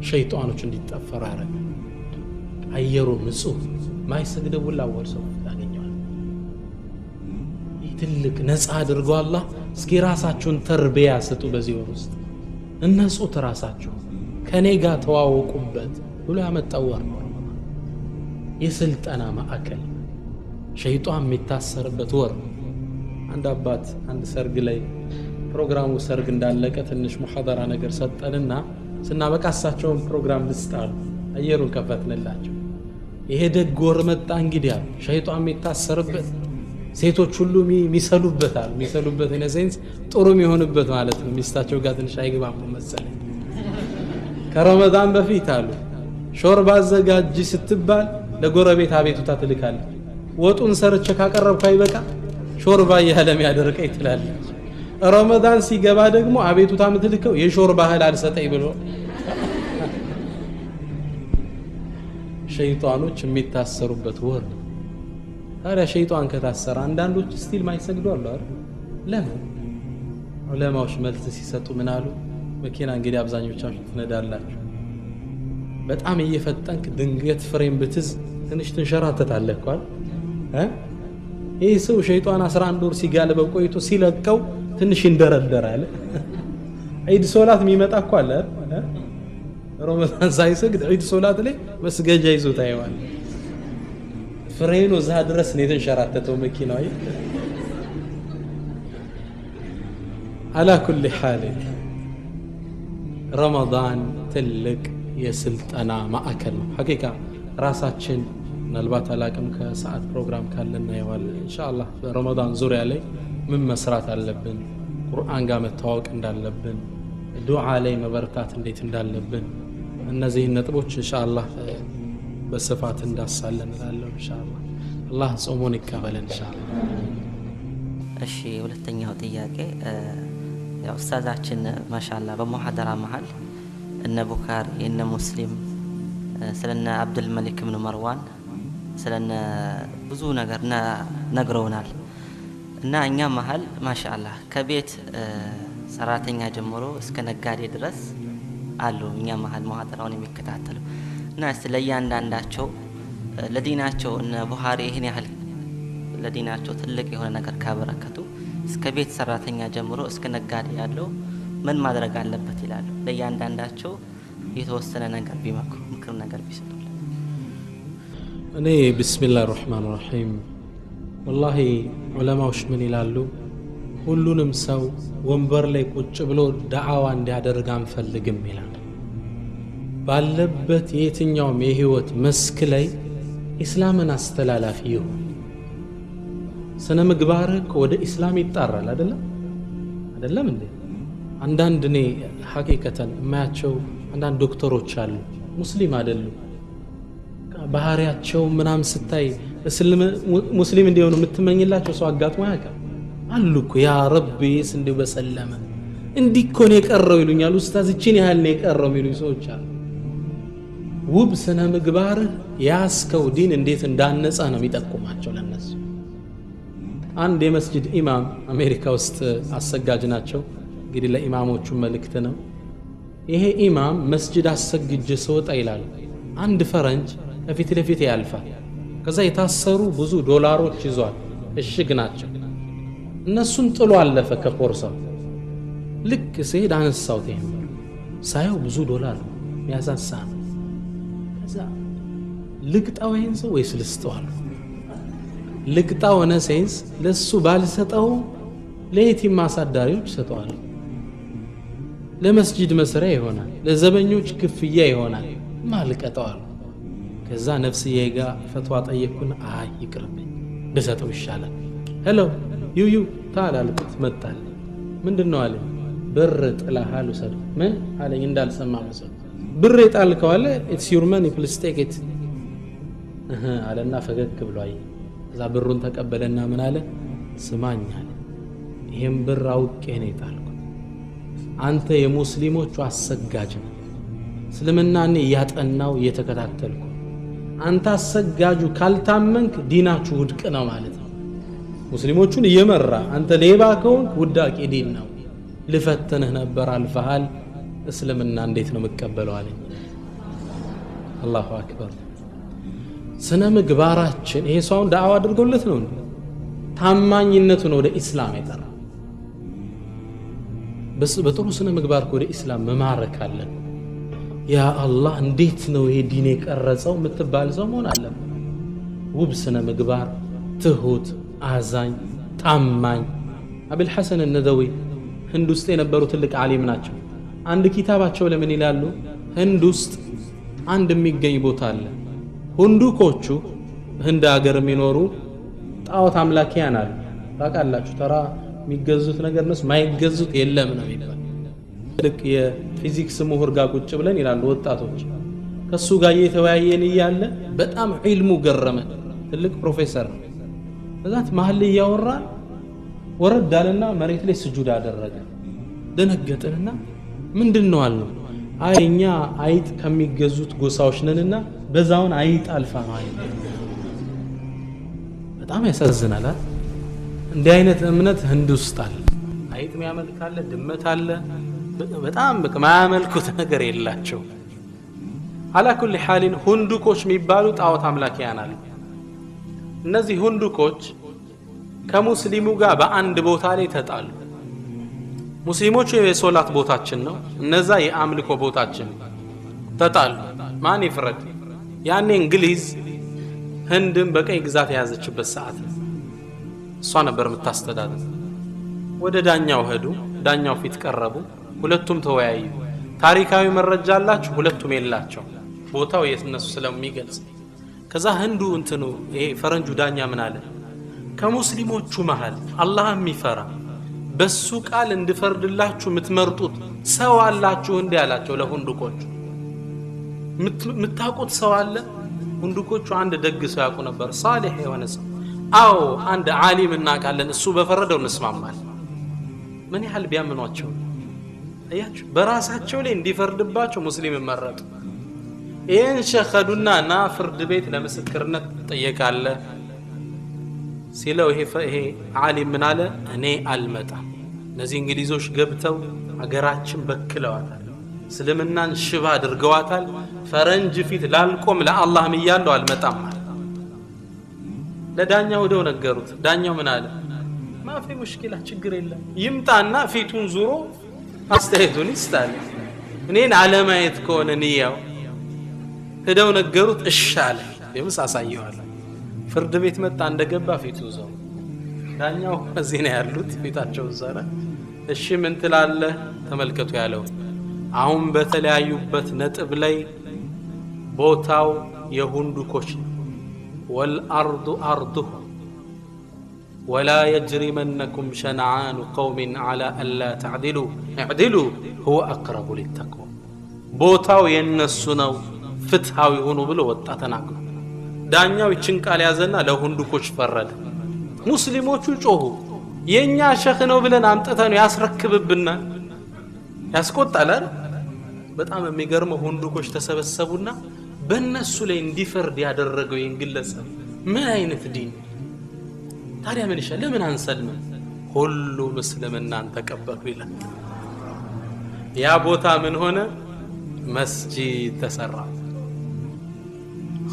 ሸይጣኖች እንዲጠፈሩ ያደርጋል አየሩ ንጹህ ማይሰግደው ሁላ ወርሰው ያገኛል ትልቅ ነፃ አድርጎ አላህ እስኪ ራሳችሁን ተርቢያ ስጡ በዚህ ወር ውስጥ እነጹት ራሳችሁ ከኔ ጋር ተዋወቁበት ብሎ ያመጣው ወር ነው የስልጠና ማዕከል ሸይጣን የሚታሰርበት ወር አንድ አባት አንድ ሰርግ ላይ ፕሮግራሙ ሰርግ እንዳለቀ ትንሽ ሙሐደራ ነገር ሰጠንና ስናበቃ እሳቸውን ፕሮግራም ልስጣሉ አየሩን ከፈትንላቸው ይሄ ደግ ወር መጣ እንግዲህ አሉ ሸይጣን የሚታሰርበት ሴቶች ሁሉ የሚሰሉበታል የሚሰሉበት እነ ሴንስ ጥሩ የሚሆንበት ማለት ነው ሚስታቸው ጋር ትንሽ አይግባቡ መሰለኝ ከረመዳን በፊት አሉ ሾርባ አዘጋጅ ስትባል ለጎረቤት አቤቱታ ትልካለች ወጡን ሰርቼ ካቀረብኩ አይበቃ ሾርባ ያለም ያደርቀኝ ትላለች ረመዳን ሲገባ ደግሞ አቤቱታ ምትልከው የሾርባ እህል አልሰጠኝ ብሎ ሸይጣኖች የሚታሰሩበት ወር ነው ታዲያ ሸይጣን ከታሰረ አንዳንዶች ስቲል ማይሰግዱ አሉ አይደል ለምን ዑለማዎች መልስ ሲሰጡ ምን አሉ መኪና እንግዲህ አብዛኞቻችሁ ትነዳላችሁ በጣም እየፈጠንክ ድንገት ፍሬም ብትዝ ትንሽ ትንሸራተታለህ እኮ አይደል ይሄ ሰው ሸይጣን 11 ወር ሲጋልበው ቆይቶ ሲለቀው ትንሽ ይንደረደራል ዒድ ሶላት የሚመጣ እኮ አለ አይደል ረመዳን ሳይሰግድ ዒድ ሶላት ላይ መስገጃ ይዞ ታየዋል ፍሬኑ እዛ ድረስ ነው የተንሸራተተው መኪናው على كل حال رمضان ትልቅ የስልጠና ማዕከል ነው ሐቂቃ ራሳችን ምናልባት አላቅም ከሰዓት ፕሮግራም ካለና ይዋል ኢንሻአላህ በረመዳን ዙሪያ ላይ ምን መስራት አለብን ቁርአን ጋር መተዋወቅ እንዳለብን ዱዓ ላይ መበርታት እንዴት እንዳለብን እነዚህ ነጥቦች ኢንሻአላህ በስፋት እንዳሳለን እላለሁ ኢንሻአላህ አላህ ጾሙን ይቀበለን ኢንሻአላህ እሺ ሁለተኛው ጥያቄ ያው ኡስታዛችን ማሻአላህ በሙሐደራ መሃል እነ ቡኻሪ እነ ሙስሊም ስለነ አብዱል መሊክ ኢብኑ መርዋን ስለነ ብዙ ነገር ነግረውናል እና እኛ መሃል ማሻአላህ ከቤት ሰራተኛ ጀምሮ እስከ ነጋዴ ድረስ አሉ እኛ መሃል ሙሐደራውን የሚከታተሉ እና ስለያንዳንዳቸው ለዲናቸው እነ ቡኻሪ ይሄን ያህል ለዲናቸው ትልቅ የሆነ ነገር ካበረከቱ እስከ ቤት ሰራተኛ ጀምሮ እስከ ነጋዴ ያለው ምን ማድረግ አለበት ይላሉ ለያንዳንዳቸው የተወሰነ ነገር ቢመክሩ ምክር ነገር ቢሰጡልን እኔ ቢስሚላሂር ረህማኒር ረሂም والله ዑለማዎች ምን ይላሉ ሁሉንም ሰው ወንበር ላይ ቁጭ ብሎ ዳዓዋ እንዲያደርግ አንፈልግም ይላል ባለበት የትኛውም የህይወት መስክ ላይ ኢስላምን አስተላላፊ ይሁን ስነ ምግባር ወደ ኢስላም ይጣራል አይደለም እንዴ አንዳንድ እኔ ሐቂቀተን ማያቸው አንዳንድ ዶክተሮች አሉ ሙስሊም አይደሉም ባህሪያቸው ምናም ስታይ ሙስሊም እንዲሆኑ የምትመኝላቸው ሰው አጋጥሞ ያውቃል አሉ እኮ ያ ረቢ እንዲው በሰለመ እንዲኮ ነው የቀረው ይሉኛል ኡስታዝ እቺን ያህል ነው የቀረው የሚሉኝ ሰዎች አሉ ውብ ስነ ምግባር ያስከው ዲን እንዴት እንዳነጻ ነው የሚጠቁማቸው ለነሱ አንድ የመስጂድ ኢማም አሜሪካ ውስጥ አሰጋጅ ናቸው እንግዲህ ለኢማሞቹ መልእክት ነው ይሄ ኢማም መስጂድ አሰግጄ ሰውጣ ይላል አንድ ፈረንጅ ከፊት ለፊት ያልፋል ከዛ የታሰሩ ብዙ ዶላሮች ይዟል እሽግ ናቸው እነሱን ጥሎ አለፈ ከፖርሳው ልክ ሲሄድ አነሳው ተይምር ሳይው ብዙ ዶላር የሚያሳሳ ነው ከዛ ልቅጣው ይሄን ሰው ወይስ ልስጠዋል ልቅጣው ሆነ ሴንስ ለሱ ባልሰጠው ለየቲም ማሳዳሪዎች ሰጠዋል ለመስጂድ መስሪያ ይሆናል ለዘበኞች ክፍያ ይሆናል ማልቀጣው ከዛ ነፍስዬ ጋር ፈትዋ ጠየቅኩና አይ ይቅርብኝ በሰጠው ይሻላል ሄሎ ዩ ታላልኩት መጣል ምንድነው አለ ብር ጥላሃል ወሰድ ምን አለኝ እንዳልሰማ መሰል ብር ይጣልከው አለ ኢትስ ዩር ማኒ ፕሊዝ ቴክ ኢት አለና ፈገግ ብሎ አይ ከዛ ብሩን ተቀበለና ምን አለ ስማኝ አለ ይሄን ብር አውቄ ነው ይጣልኩት አንተ የሙስሊሞቹ አሰጋጅ ነህ እስልምናን ያጠናው እየተከታተልኩ አንተ አሰጋጁ ካልታመንክ ዲናችሁ ውድቅ ነው ማለት ነው ሙስሊሞቹን እየመራ አንተ ሌባ ከሆንክ ውዳቂ ዲን ነው ልፈተንህ ነበር አልፈሃል እስልምና እንዴት ነው መቀበለው አለኝ አላሁ አክበር ስነ ምግባራችን ይሄ ሰውን ዳዕዋ አድርጎለት ነው ታማኝነቱን ወደ ኢስላም ይጠራ በጥሩ ስነ ምግባር ወደ ኢስላም መማረክ አለን ያ አላህ እንዴት ነው ይሄ ዲን የቀረጸው ምትባል ሰው መሆን አለበት ውብ ስነ ምግባር ትሁት አዛኝ ታማኝ አብል ሐሰን الندوي ህንድ ውስጥ የነበሩ ትልቅ ዓሊም ናቸው አንድ ኪታባቸው ለምን ይላሉ ህንድ ውስጥ አንድ የሚገኝ ቦታ አለ ሁንዱኮቹ ህንድ ሀገር የሚኖሩ ጣዖት አምላኪያን አሉ ታውቃላችሁ ተራ የሚገዙት ነገር ነው ማይገዙት የለም ነው ይባላል ልክ የፊዚክስ ምሁር ጋር ቁጭ ብለን ይላሉ ወጣቶች ከሱ ጋር እየተወያየን ይያለ በጣም ዒልሙ ገረመ ትልቅ ፕሮፌሰር በዛት መሐል ያወራ ወረድ አለና መሬት ላይ ስጁድ አደረገ ደነገጠና ምንድነው አልነው አይኛ አይጥ ከሚገዙት ጎሳዎች ነንና በዛውን አይጥ አልፋ ነው አይጥ በጣም ያሳዝናል እንዲህ አይነት እምነት ህንድ ውስጥ አለ አይጥ የሚያመልክ አለ ድመት አለ በጣም ማያመልኩት ነገር የላቸው على كل حال ሁንዱኮች የሚባሉ ጣዖት አምላኪያን አሉ እነዚህ ሁንዱኮች ከሙስሊሙ ጋር በአንድ ቦታ ላይ ተጣሉ ሙስሊሞቹ የሶላት ቦታችን ነው እነዛ የአምልኮ ቦታችን ተጣሉ ማን ይፍረድ ያኔ እንግሊዝ ህንድን በቀይ ግዛት የያዘችበት ሰዓት እሷ ነበር የምታስተዳድር ወደ ዳኛው ሄዱ ዳኛው ፊት ቀረቡ ሁለቱም ተወያዩ ታሪካዊ መረጃ አላችሁ ሁለቱም የላቸው ቦታው የነሱ ስለሚገልጽ ከዛ ህንዱ እንትኑ ይሄ ፈረንጁ ዳኛ ምን አለ ከሙስሊሞቹ መሃል አላህ የሚፈራ በሱ ቃል እንድፈርድላችሁ ምትመርጡት ሰው አላችሁ እንዴ ያላቸው ለሁንዱኮቹ ምታቁት ሰው አለ ሁንዱኮቹ አንድ ደግ ሰው ያቁ ነበር ሷሊህ የሆነ ሰው አው አንድ ዓሊም እናቃለን እሱ በፈረደው እንስማማል ምን ያህል ቢያምኗቸው አያችሁ በራሳቸው ላይ እንዲፈርድባቸው ሙስሊም መረጡ ይሄን ሸኸዱና ና ፍርድ ቤት ለምስክርነት ጠየቃለ ሲለው ይሄ ዓሊም ምን አለ እኔ አልመጣ እነዚህ እንግሊዞች ገብተው አገራችን በክለዋታል እስልምናን ሽባ አድርገዋታል ፈረንጅ ፊት ላልቆም ለአላህ ምያለው አልመጣም ለዳኛው ወደው ነገሩት ዳኛው ምን አለ ማፊ ሙሽኪላ ችግር የለም ይምጣና ፊቱን ዙሮ አስተያየቱን ይስጣል እኔን አለማየት ከሆነ ንያው ሄደው ነገሩት እሻለ ለምስ አሳየዋል ፍርድ ቤት መጣ እንደገባ ፊቱ ዘው ዳኛው እዚህ ነው ያሉት ፊታቸው ዘራ እሺ ምን ትላለህ ተመልከቱ ያለው አሁን በተለያዩበት ነጥብ ላይ ቦታው የሁንዱኮች والارض ارضهم ولا يجرمنكم شنعان قوم على الا تعدلوا اعدلوا هو اقرب للتقوى ቦታው የነሱ ነው ፍትሃዊ ሆኖ ብሎ ወጣ ተናገሩ ዳኛው ይችን ቃል ያዘና ለሁንዱኮች ፈረደ ሙስሊሞቹ ጮሁ የኛ ሸኽ ነው ብለን አምጥተን ያስረክብብና ያስቆጣል በጣም የሚገርመው ሁንዱኮች ተሰበሰቡና በእነሱ ላይ እንዲፈርድ ያደረገው ይንግለጸ ምን አይነት ዲን ታዲያ ምን ይሻል ለምን አንሰልም ሁሉ ሙስሊምናን ተቀበሉ ይላል ያ ቦታ ምን ሆነ መስጂድ ተሰራ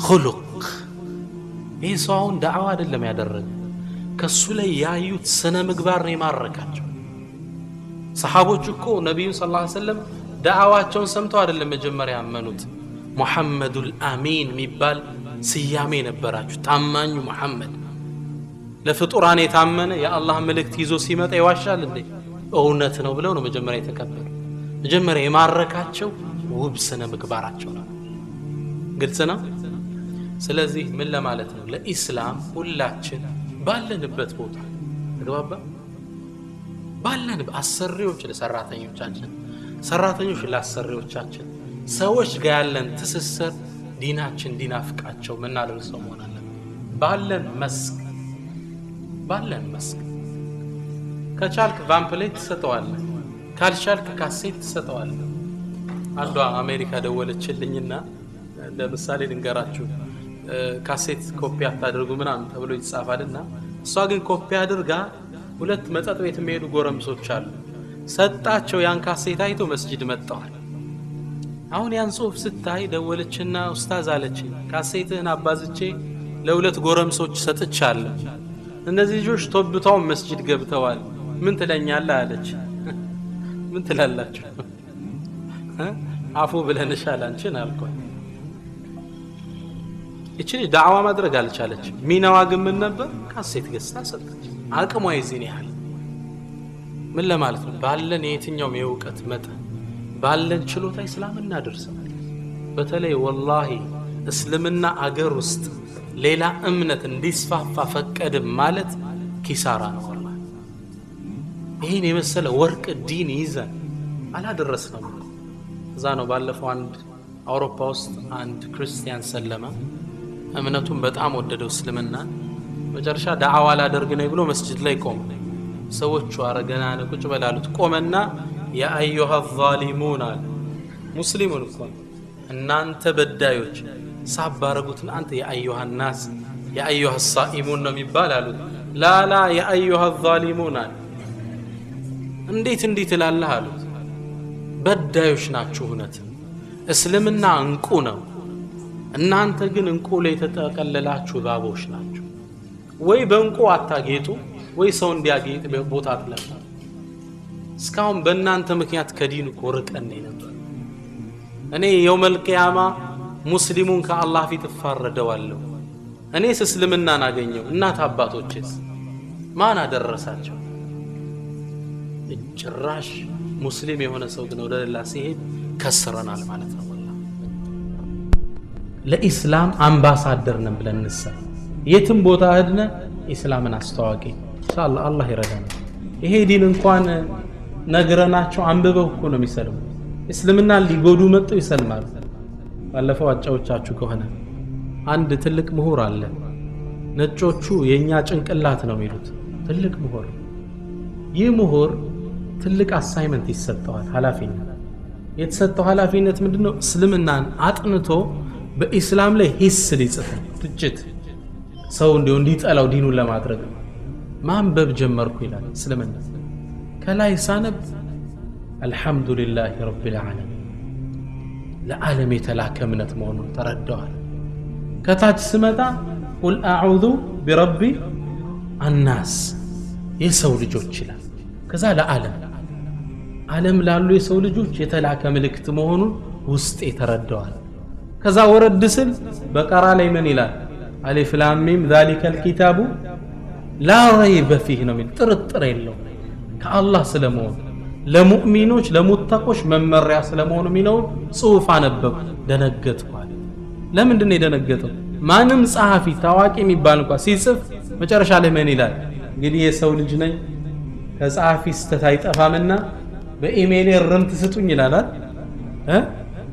خلق ይህ ሰውን ዳዕዋ አይደለም ያደረገ ከሱ ላይ ያዩት ስነ ምግባር ነው ማረካቸው ሰሃቦች እኮ ነብዩ ሰለላሁ ዐለይሂ ወሰለም ዳዕዋቸውን ሰምተው አይደለም መጀመሪያ ያመኑት ሙሐመዱል አሚን የሚባል ስያሜ ነበራችሁ ታማኙ ሙሐመድ ለፍጡራን የታመነ የአላህ መልእክት ይዞ ሲመጣ ይዋሻል እንዴ እውነት ነው ብለው ነው መጀመሪያ የተቀበሉ መጀመሪያ የማረካቸው ውብ ስነ ምግባራቸው ነው ግልጽ ነው ስለዚህ ምን ለማለት ነው ለኢስላም ሁላችን ባለንበት ቦታ ተግባባ ባለን አሰሪዎች ለሰራተኞቻችን ሰራተኞች ለአሰሪዎቻችን ሰዎች ጋር ያለን ትስስር ዲናችን ዲናፍቃቸው ምናደርሰው መሆናለን ባለን መስክ ከቻልክ ቫምፕሌት ተሰጠዋል ካልቻልክ ካሴት ተሰጠዋል አንዷ አሜሪካ ደወለችልኝና ለምሳሌ ልንገራችሁ ካሴት ኮፒ አታድርጉ ምናምን ተብሎ ይጻፋልና እሷ ግን ኮፒ አድርጋ ሁለት መጠጥ ቤት የሚሄዱ ጎረምሶች አሉ ሰጣቸው ያን ካሴት አይቶ መስጂድ መጣዋል አሁን ያን ጽሁፍ ስታይ ደወለችና ኡስታዝ አለች ካሴትህን አባዝቼ ለሁለት ጎረምሶች ሰጥቻለሁ እነዚህ ልጆች ተወብተው መስጂድ ገብተዋል ምን ትለኛለህ አለች ምን ትላላችሁ አፉ ብለንሻል አንቺን አልኳት እቺ ዳዕዋ ማድረግ አልቻለች ሚናዋ ግን ምን ነበር ካሴት ገዝታ ሰጠች አቅሟ ይዝን ያህል ምን ለማለት ነው ባለን የትኛውም የእውቀት መጠን ባለን ችሎታ እስላምና ደርሰናል በተለይ ወላሂ እስልምና አገር ውስጥ ሌላ እምነት እንዲስፋፋ ፈቀድም ማለት ኪሳራ ነው ወላሂ ይሄን የመሰለ ወርቅ ዲን ይዘን አላደረስነው እዛ ነው ባለፈው አንድ አውሮፓ ውስጥ አንድ ክርስቲያን ሰለማ እምነቱን በጣም ወደደው እስልምና መጨረሻ ዳዕዋ ላደርግ ነው ብሎ መስጂድ ላይ ቆመ ሰዎቹ አረጋና ቁጭ በላሉት ቆመና ያ አዩሃ ዛሊሙን አለ ሙስሊሙን እኮ እናንተ በዳዮች ሳባረጉት አንተ ያ አዩሃ الناس ያ አዩሃ الصائمون ነው የሚባላሉ ላላ ያ አዩሃ ዛሊሙን አለ እንዴት እላለህ አሉት በዳዮች ናችሁ እውነት እስልምና እንቁ ነው እናንተ ግን እንቁ ላይ ተጠቀለላችሁ ባቦች ናችሁ ወይ በእንቁ አታጌጡ ወይ ሰው እንዲያጌጥ ቦታ አትለፉ እስካሁን በእናንተ ምክንያት ከዲኑ ቆርቀን ነበር እኔ የውመል ቂያማ ሙስሊሙን ከአላህ ፊት ተፋረደዋለሁ እኔስ እስልምናን አገኘው እናት አባቶችስ ማን አደረሳቸው ጭራሽ ሙስሊም የሆነ ሰው ግን ወደ ሌላ ሲሄድ ከስረናል ማለት ነው والله ለኢስላም አምባሳደር ነን ብለን እንሰራ የትም ቦታ ሄድነ ኢስላምን አስተዋቂ ኢንሻአላህ አላህ ይረዳናል ይሄ ዲን እንኳን ነግረናቸው አንብበው እኮ ነው የሚሰልሙ እስልምና ሊጎዱ መጥተው ይሰልማሉ ባለፈው አጫዎቻችሁ ከሆነ አንድ ትልቅ ምሁር አለ ነጮቹ የኛ ጭንቅላት ነው የሚሉት ትልቅ ምሁር ይህ ምሁር ትልቅ አሳይመንት ይሰጠዋል ኃላፊነት የተሰጠው ኃላፊነት ምንድነው እስልምናን አጥንቶ በእስላም ላይ ሂስ ሊጽፍ ትችት ሰው እንዲጠላው ዲኑን ለማድረግ ማንበብ ጀመርኩ ይላል እስልምና ከላይ ሳነብ አልহামዱሊላሂ ረቢል ዓለሚን ለዓለም የተላከ እምነት መሆኑን ተረዳዋል ከታች ስመጣ ቁል አዑዙ ቢረቢ الناس የሰው ልጆች ይላል ከዛ ለዓለም ዓለም ላሉ የሰው ልጆች የተላከ ምልክት መሆኑን ውስጥ የተረዳዋል ከዛ ወረድ ስል በቀራ ላይ ምን ይላል አሊፍ ላም ሚም ذلك الكتاب لا ريب فيه ነው የሚል ጥርጥር የለው ከአላህ ስለመሆኑ ለሙእሚኖች ለሙተቆች መመሪያ ስለመሆኑ የሚለው ጽሑፍ አነበብ ደነገጥኳል ለምንድን ነው የደነገጠው ማንም ጸሐፊ ታዋቂ የሚባል እንኳን ሲጽፍ መጨረሻ ላይ ምን ይላል እንግዲህ የሰው ልጅ ነኝ ከጸሐፊ ስተት አይጠፋምና በኢሜል ርምት ስጡኝ ይላል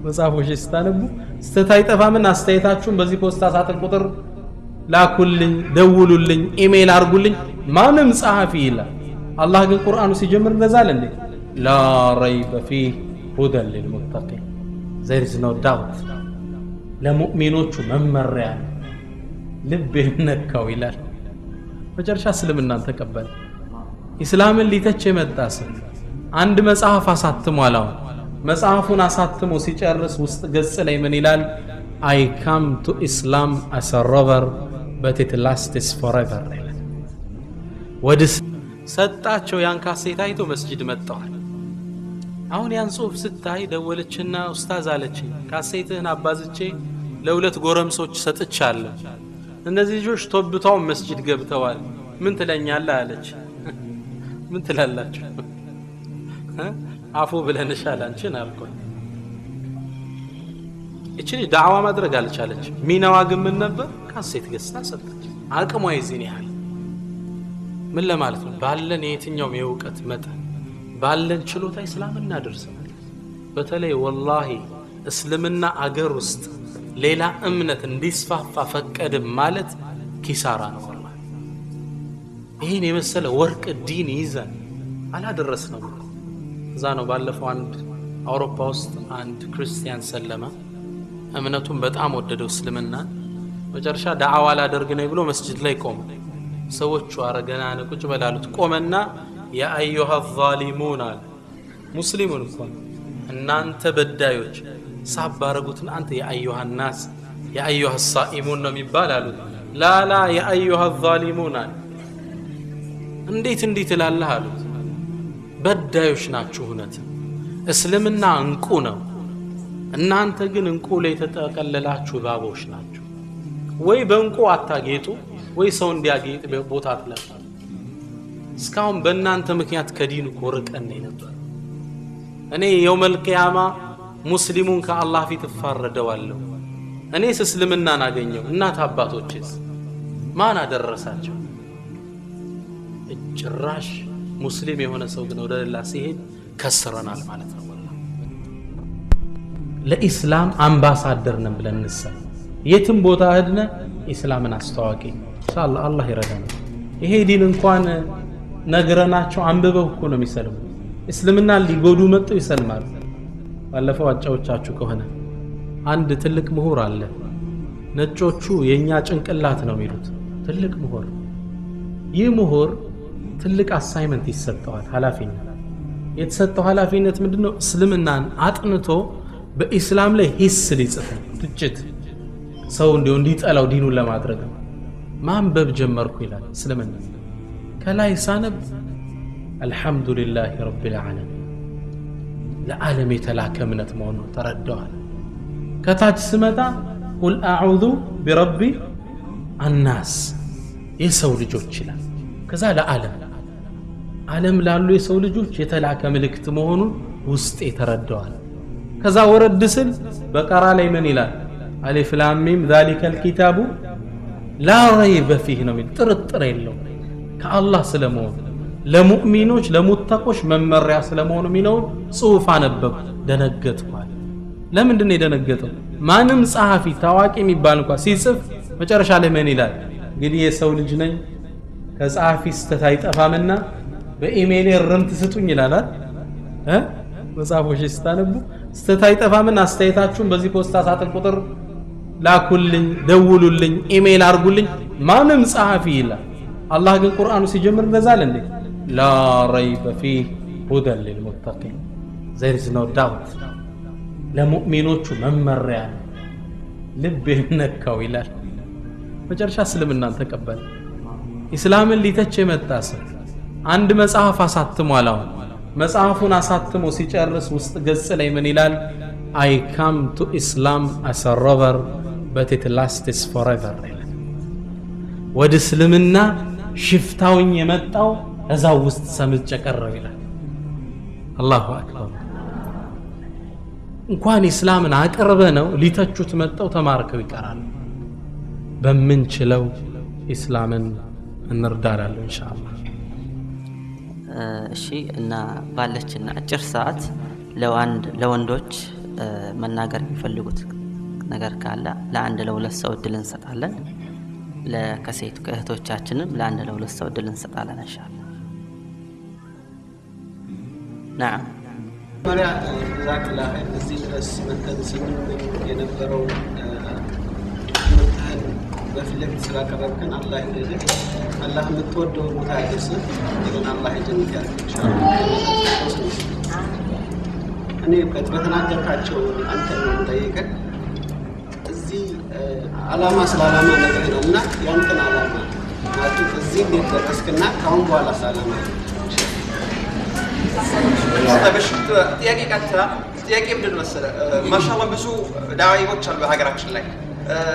መጽሐፎች ስታነቡ ስተት አይጠፋምና አስተያየታችሁን በዚህ ፖስታ ሳጥን ቁጥር ላኩልኝ ደውሉልኝ ኢሜል አርጉልኝ ማንም ጸሐፊ ይላል አላህ ግን ቁርአኑ ሲጀምር እንደዛል እንዴ ላ ረይበ ፊህ ሁደን للمتقين there is no doubt ለሙእሚኖቹ መመሪያ ልብ ነካው ይላል መጨረሻ እስልምናን ተቀበለ ኢስላምን ሊተች የመጣ ሰው አንድ መጽሐፍ አሳትሟል አሁን መጽሐፉን አሳትሞ ሲጨርስ ውስጥ ገጽ ላይ ምን ይላል I come to Islam as a robber but it lasts forever ይላል ወድስ ሰጣቸው ያን ካሴት አይቶ መስጂድ መጣዋል አሁን ያን ጽሁፍ ስታይ ደወለችና ኡስታዝ አለች ካሴትህን አባዝቼ ለሁለት ጎረምሶች ሰጥቻለሁ እነዚህ ልጆች ተወብተው መስጂድ ገብተዋል ምን ትለኛለህ አለች ምን ትላላችሁ አፉ ብለንሻል አንቺን አልኳት እቺ ዳዕዋ ማድረግ አልቻለች ሚናዋ ግን ምን ነበር ካሴት ገዝታ ሰጠች አቅሟ ይዝን ያህል ምን ለማለት ነው ባለን የትኛውም የእውቀት መጠን ባለን ችሎታ እስላምና ደርሰናል በተለይ ወላሂ እስልምና አገር ውስጥ ሌላ እምነት እንዲስፋፋ ፈቀድም ማለት ኪሳራ ነው ወላሂ ይሄን የመሰለ ወርቅ ዲን ይዘን አላደረስነው እዛ ነው ባለፈው አንድ አውሮፓ ውስጥ አንድ ክርስቲያን ሰለመ። እምነቱን በጣም ወደደው እስልምና። መጨረሻ ዳዕዋ ላደርግ ነው ብሎ መስጂድ ላይ ቆመ። ሰዎቹ አረገና ቁጭ በላሉት። ቆመና ያ አዩሃ ዛሊሙን አለ። ሙስሊሙን እንኳን እናንተ በዳዮች ሳባረጉትን አንተ ያ አዩሃ ናስ ያ አዩሃ ሳኢሙን ነው የሚባል አሉት። ላላ ያ አዩሃ ዛሊሙን አለ። እንዴት እላለህ አሉት። በዳዮች ናችሁ። እውነት እስልምና እንቁ ነው፣ እናንተ ግን እንቁ ላይ የተጠቀለላችሁ እባቦች ናችሁ። ወይ በእንቁ አታጌጡ ወይ ሰው እንዲያጌጥ ቦታ አትለፉ። እስካሁን በእናንተ ምክንያት ከዲኑ ኮርቀን ነበር። እኔ የውመል ቂያማ ሙስሊሙን ከአላህ ፊት እፋረደዋለሁ። እኔስ እስልምናን አገኘው፣ እናት አባቶችስ ማን አደረሳቸው? ጭራሽ ሙስሊም የሆነ ሰው ግን ወደ ሌላ ሲሄድ ከስረናል ማለት ነው። ለኢስላም አምባሳደር ነን ብለን እንሰራ። የትም ቦታ ሄድነ ኢስላምን አስተዋቂ ኢንሻአላህ አላህ ይረዳናል። ይሄ ዲን እንኳን ነግረናቸው አንብበው እኮ ነው የሚሰልሙ። እስልምና ሊጎዱ መጥተው ይሰልማሉ። ባለፈው አጫዎቻችሁ ከሆነ አንድ ትልቅ ምሁር አለ። ነጮቹ የኛ ጭንቅላት ነው የሚሉት ትልቅ ምሁር። ይህ ምሁር ትልቅ አሳይመንት ይሰጠዋል፣ ኃላፊነት። የተሰጠው ኃላፊነት ምንድነው? እስልምናን አጥንቶ በኢስላም ላይ ሂስ ሊጽፍ ትችት ሰው እንዲጠላው ዲኑን ለማድረግ ማንበብ ጀመርኩ ይላል። እስልምና ከላይ ሳነብ አልሐምዱሊላህ ረቢል ዓለሚን ለዓለም የተላከ እምነት መሆኑን ተረዳዋል። ከታች ስመጣ ቁል አዑዙ ቢረቢ አናስ የሰው ልጆች ይላል። ከዛ ለዓለም ላሉ የሰው ልጆች የተላከ ምልክት መሆኑን ውስጤ ተረዳዋል። ከዛ ወረድ ስል በቀራ ላይ ምን ይላል? አሊፍ ላም ሚም ዛሊከል ኪታቡ ላ ረይበ ፊህ ነው የሚል ጥርጥር የለውም ከአላህ ስለመሆኑ ለሙእሚኖች ለሙተቆች መመሪያ ስለመሆኑ የሚለውን ጽሑፍ አነበብኩ። ደነገጥኳል። ለምንድን ነው የደነገጠው? ማንም ጸሐፊ ታዋቂ የሚባል እንኳን ሲጽፍ መጨረሻ ላይ ምን ይላል? እንግዲህ የሰው ልጅ ነኝ ከጸሐፊ ስተት አይጠፋምና በኢሜይል ርምት ስጡኝ ይላል። መጽሐፎች ስታነቡ ስተት አይጠፋምና አስተያየታችሁን በዚህ ፖስታ ሳጥን ቁጥር ላኩልኝ፣ ደውሉልኝ፣ ኢሜይል አርጉልኝ ማንም ጸሐፊ ይላል። አላህ ግን ቁርአኑ ሲጀምር እንደዛል እንዴ? ላ ረይበ ፊህ ሁደን ሊልሙተቂን there is no doubt ለሙእሚኖቹ መመሪያ ልብ ነካው ይላል። መጨረሻ እስልምናን ተቀበለ። ኢስላምን ሊተች የመጣ ሰው አንድ መጽሐፍ አሳትሟል። አሁን መጽሐፉን አሳትሞ ሲጨርስ ውስጥ ገጽ ላይ ምን ይላል? I come to Islam as a robber but it lasts forever ይላል። ወደ እስልምና ሽፍታውኝ የመጣው እዛው ውስጥ ሰምጬ ቀረው ይላል። አላሁ አክበር። እንኳን ኢስላምን አቀረበ ነው ሊተቹት መጣው ተማርከው ይቀራሉ። በምንችለው ኢስላምን እንርዳዳለን ኢንሻአላህ። እሺ እና ባለችና አጭር ሰዓት ለወንዶች መናገር የሚፈልጉት ነገር ካለ ለአንድ ለሁለት ሰው እድል እንሰጣለን። ለከሴቱ ከእህቶቻችንም ለአንድ ለሁለት ሰው እድል እንሰጣለን ኢንሻአላህ። نعم مريا جزاك الله خير እዚህ ድረስ መተን ስንመኝ የነበረው በፊት ለፊት ስላቀረብከን አላህ ይደልህ። አላህ የምትወደው ቦታ ያደርስህ። ግን አላህ ይጀምር ያልኩት እኔ በተናገርካቸው አንተ ነው የምጠይቀህ። እዚህ ዓላማ ስላላማ ነገር ነውና ያንተን ዓላማ ማለት እዚህ እንዴት ደረስክና ካሁን በኋላ ሰላም ጥያቄ ቀጥታ ጥያቄ ምንድን መሰለህ? ማሻአላህ ብዙ ዳዒዎች አሉ በሀገራችን ላይ።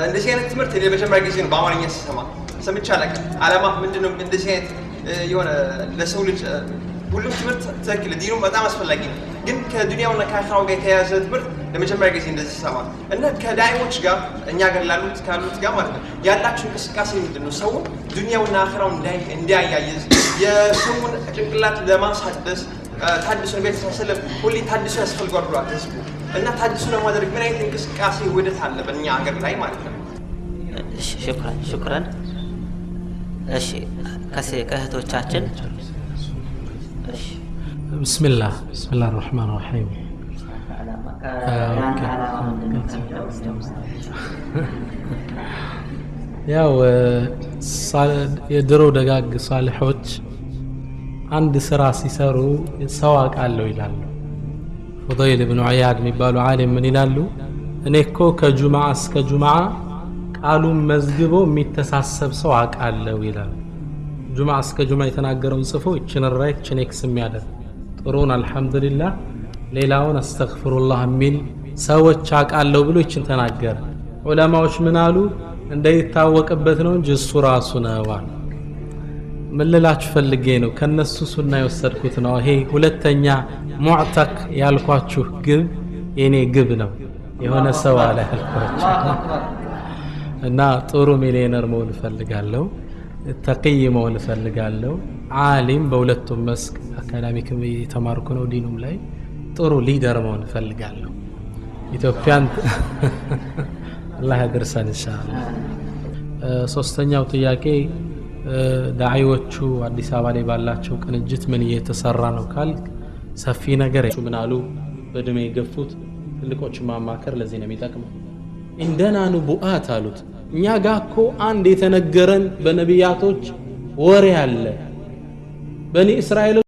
እንደዚህ አይነት ትምህርት እኔ ለመጀመሪያ ጊዜ ነው በአማርኛ ስሰማ ሰምቼ አላውቅም። ዓላማ ምንድነው? እንደዚህ አይነት የሆነ ለሰው ልጅ ሁሉም ትምህርት ትክክል ዲኑ በጣም አስፈላጊ ነው፣ ግን ከዱንያውና ከአኺራው ጋር የተያያዘ ትምህርት ለመጀመሪያ ጊዜ እንደዚህ ሰማ እና ከዳዒዎች ጋር እኛ ጋር ካሉት ጋር ማለት ነው ያላችሁ እንቅስቃሴ ምንድነው? ሰው ዱንያውና አኺራው እንዲያያይዝ የሰውን ጭንቅላት ለማሳደስ ታድሶ ቤት ሰለም ሁሉ ታድሶ ያስፈልጋል ብሏል ህዝቡ። እና ታድሶ ለማድረግ ምን አይነት እንቅስቃሴ ወደት አለ በእኛ ሀገር ላይ ማለት ነው? ሽክራን። እሺ ከእህቶቻችን بسم الله الرحمن الرحيم ያንተ ዓላማ ምንድነው ከሚለው ያው የድሮ ደጋግ ሷሊሖች አንድ ስራ ሲሰሩ ሰው አቃለው ይላሉ ፉዳይል ኢብኑ ዐያድ የሚባሉ ዓሊም ምን ይላሉ እኔ እኮ ከጁማዓ እስከ ጁማዓ ቃሉን መዝግቦ የሚተሳሰብ ሰው አቃለው ይላሉ ጁማዓ እስከ ጁማዓ የተናገረውን ጽፎ እችን ራይችን ኤክስ የሚያደርግ ጥሩን አልহামዱሊላህ ሌላውን አስተግፍሩላህ የሚል ሰዎች አቃለው ብሎ እችን ተናገረ ዑለማዎች ምን አሉ እንዳይታወቅበት ነው እንጂ እሱ ራሱ ነው አሉ ምን ልላችሁ ፈልጌ ነው ከነሱ ሱና የወሰድኩት ነው ይሄ ሁለተኛ ሙዕተቅ ያልኳችሁ ግብ የኔ ግብ ነው የሆነ ሰው አለ ያልኳችሁ እና ጥሩ ሚሊዮነር መሆን ፈልጋለሁ ተቅይ መሆን ፈልጋለሁ ዓሊም በሁለቱም መስክ አካዳሚክም የተማርኩ ነው ዲኑም ላይ ጥሩ ሊደር መሆን ፈልጋለሁ ኢትዮጵያን አላህ ያድርሰን ኢንሻአላህ ሶስተኛው ጥያቄ ዳዒዎቹ አዲስ አበባ ላይ ባላቸው ቅንጅት ምን እየተሰራ ነው ካልክ ሰፊ ነገር ምን አሉ በእድሜ የገፉት ትልቆች ማማከር ለዚህ ነው የሚጠቅመው እንደና ንቡአት አሉት እኛ ጋር እኮ አንድ የተነገረን በነቢያቶች ወሬ አለ በኒ እስራኤል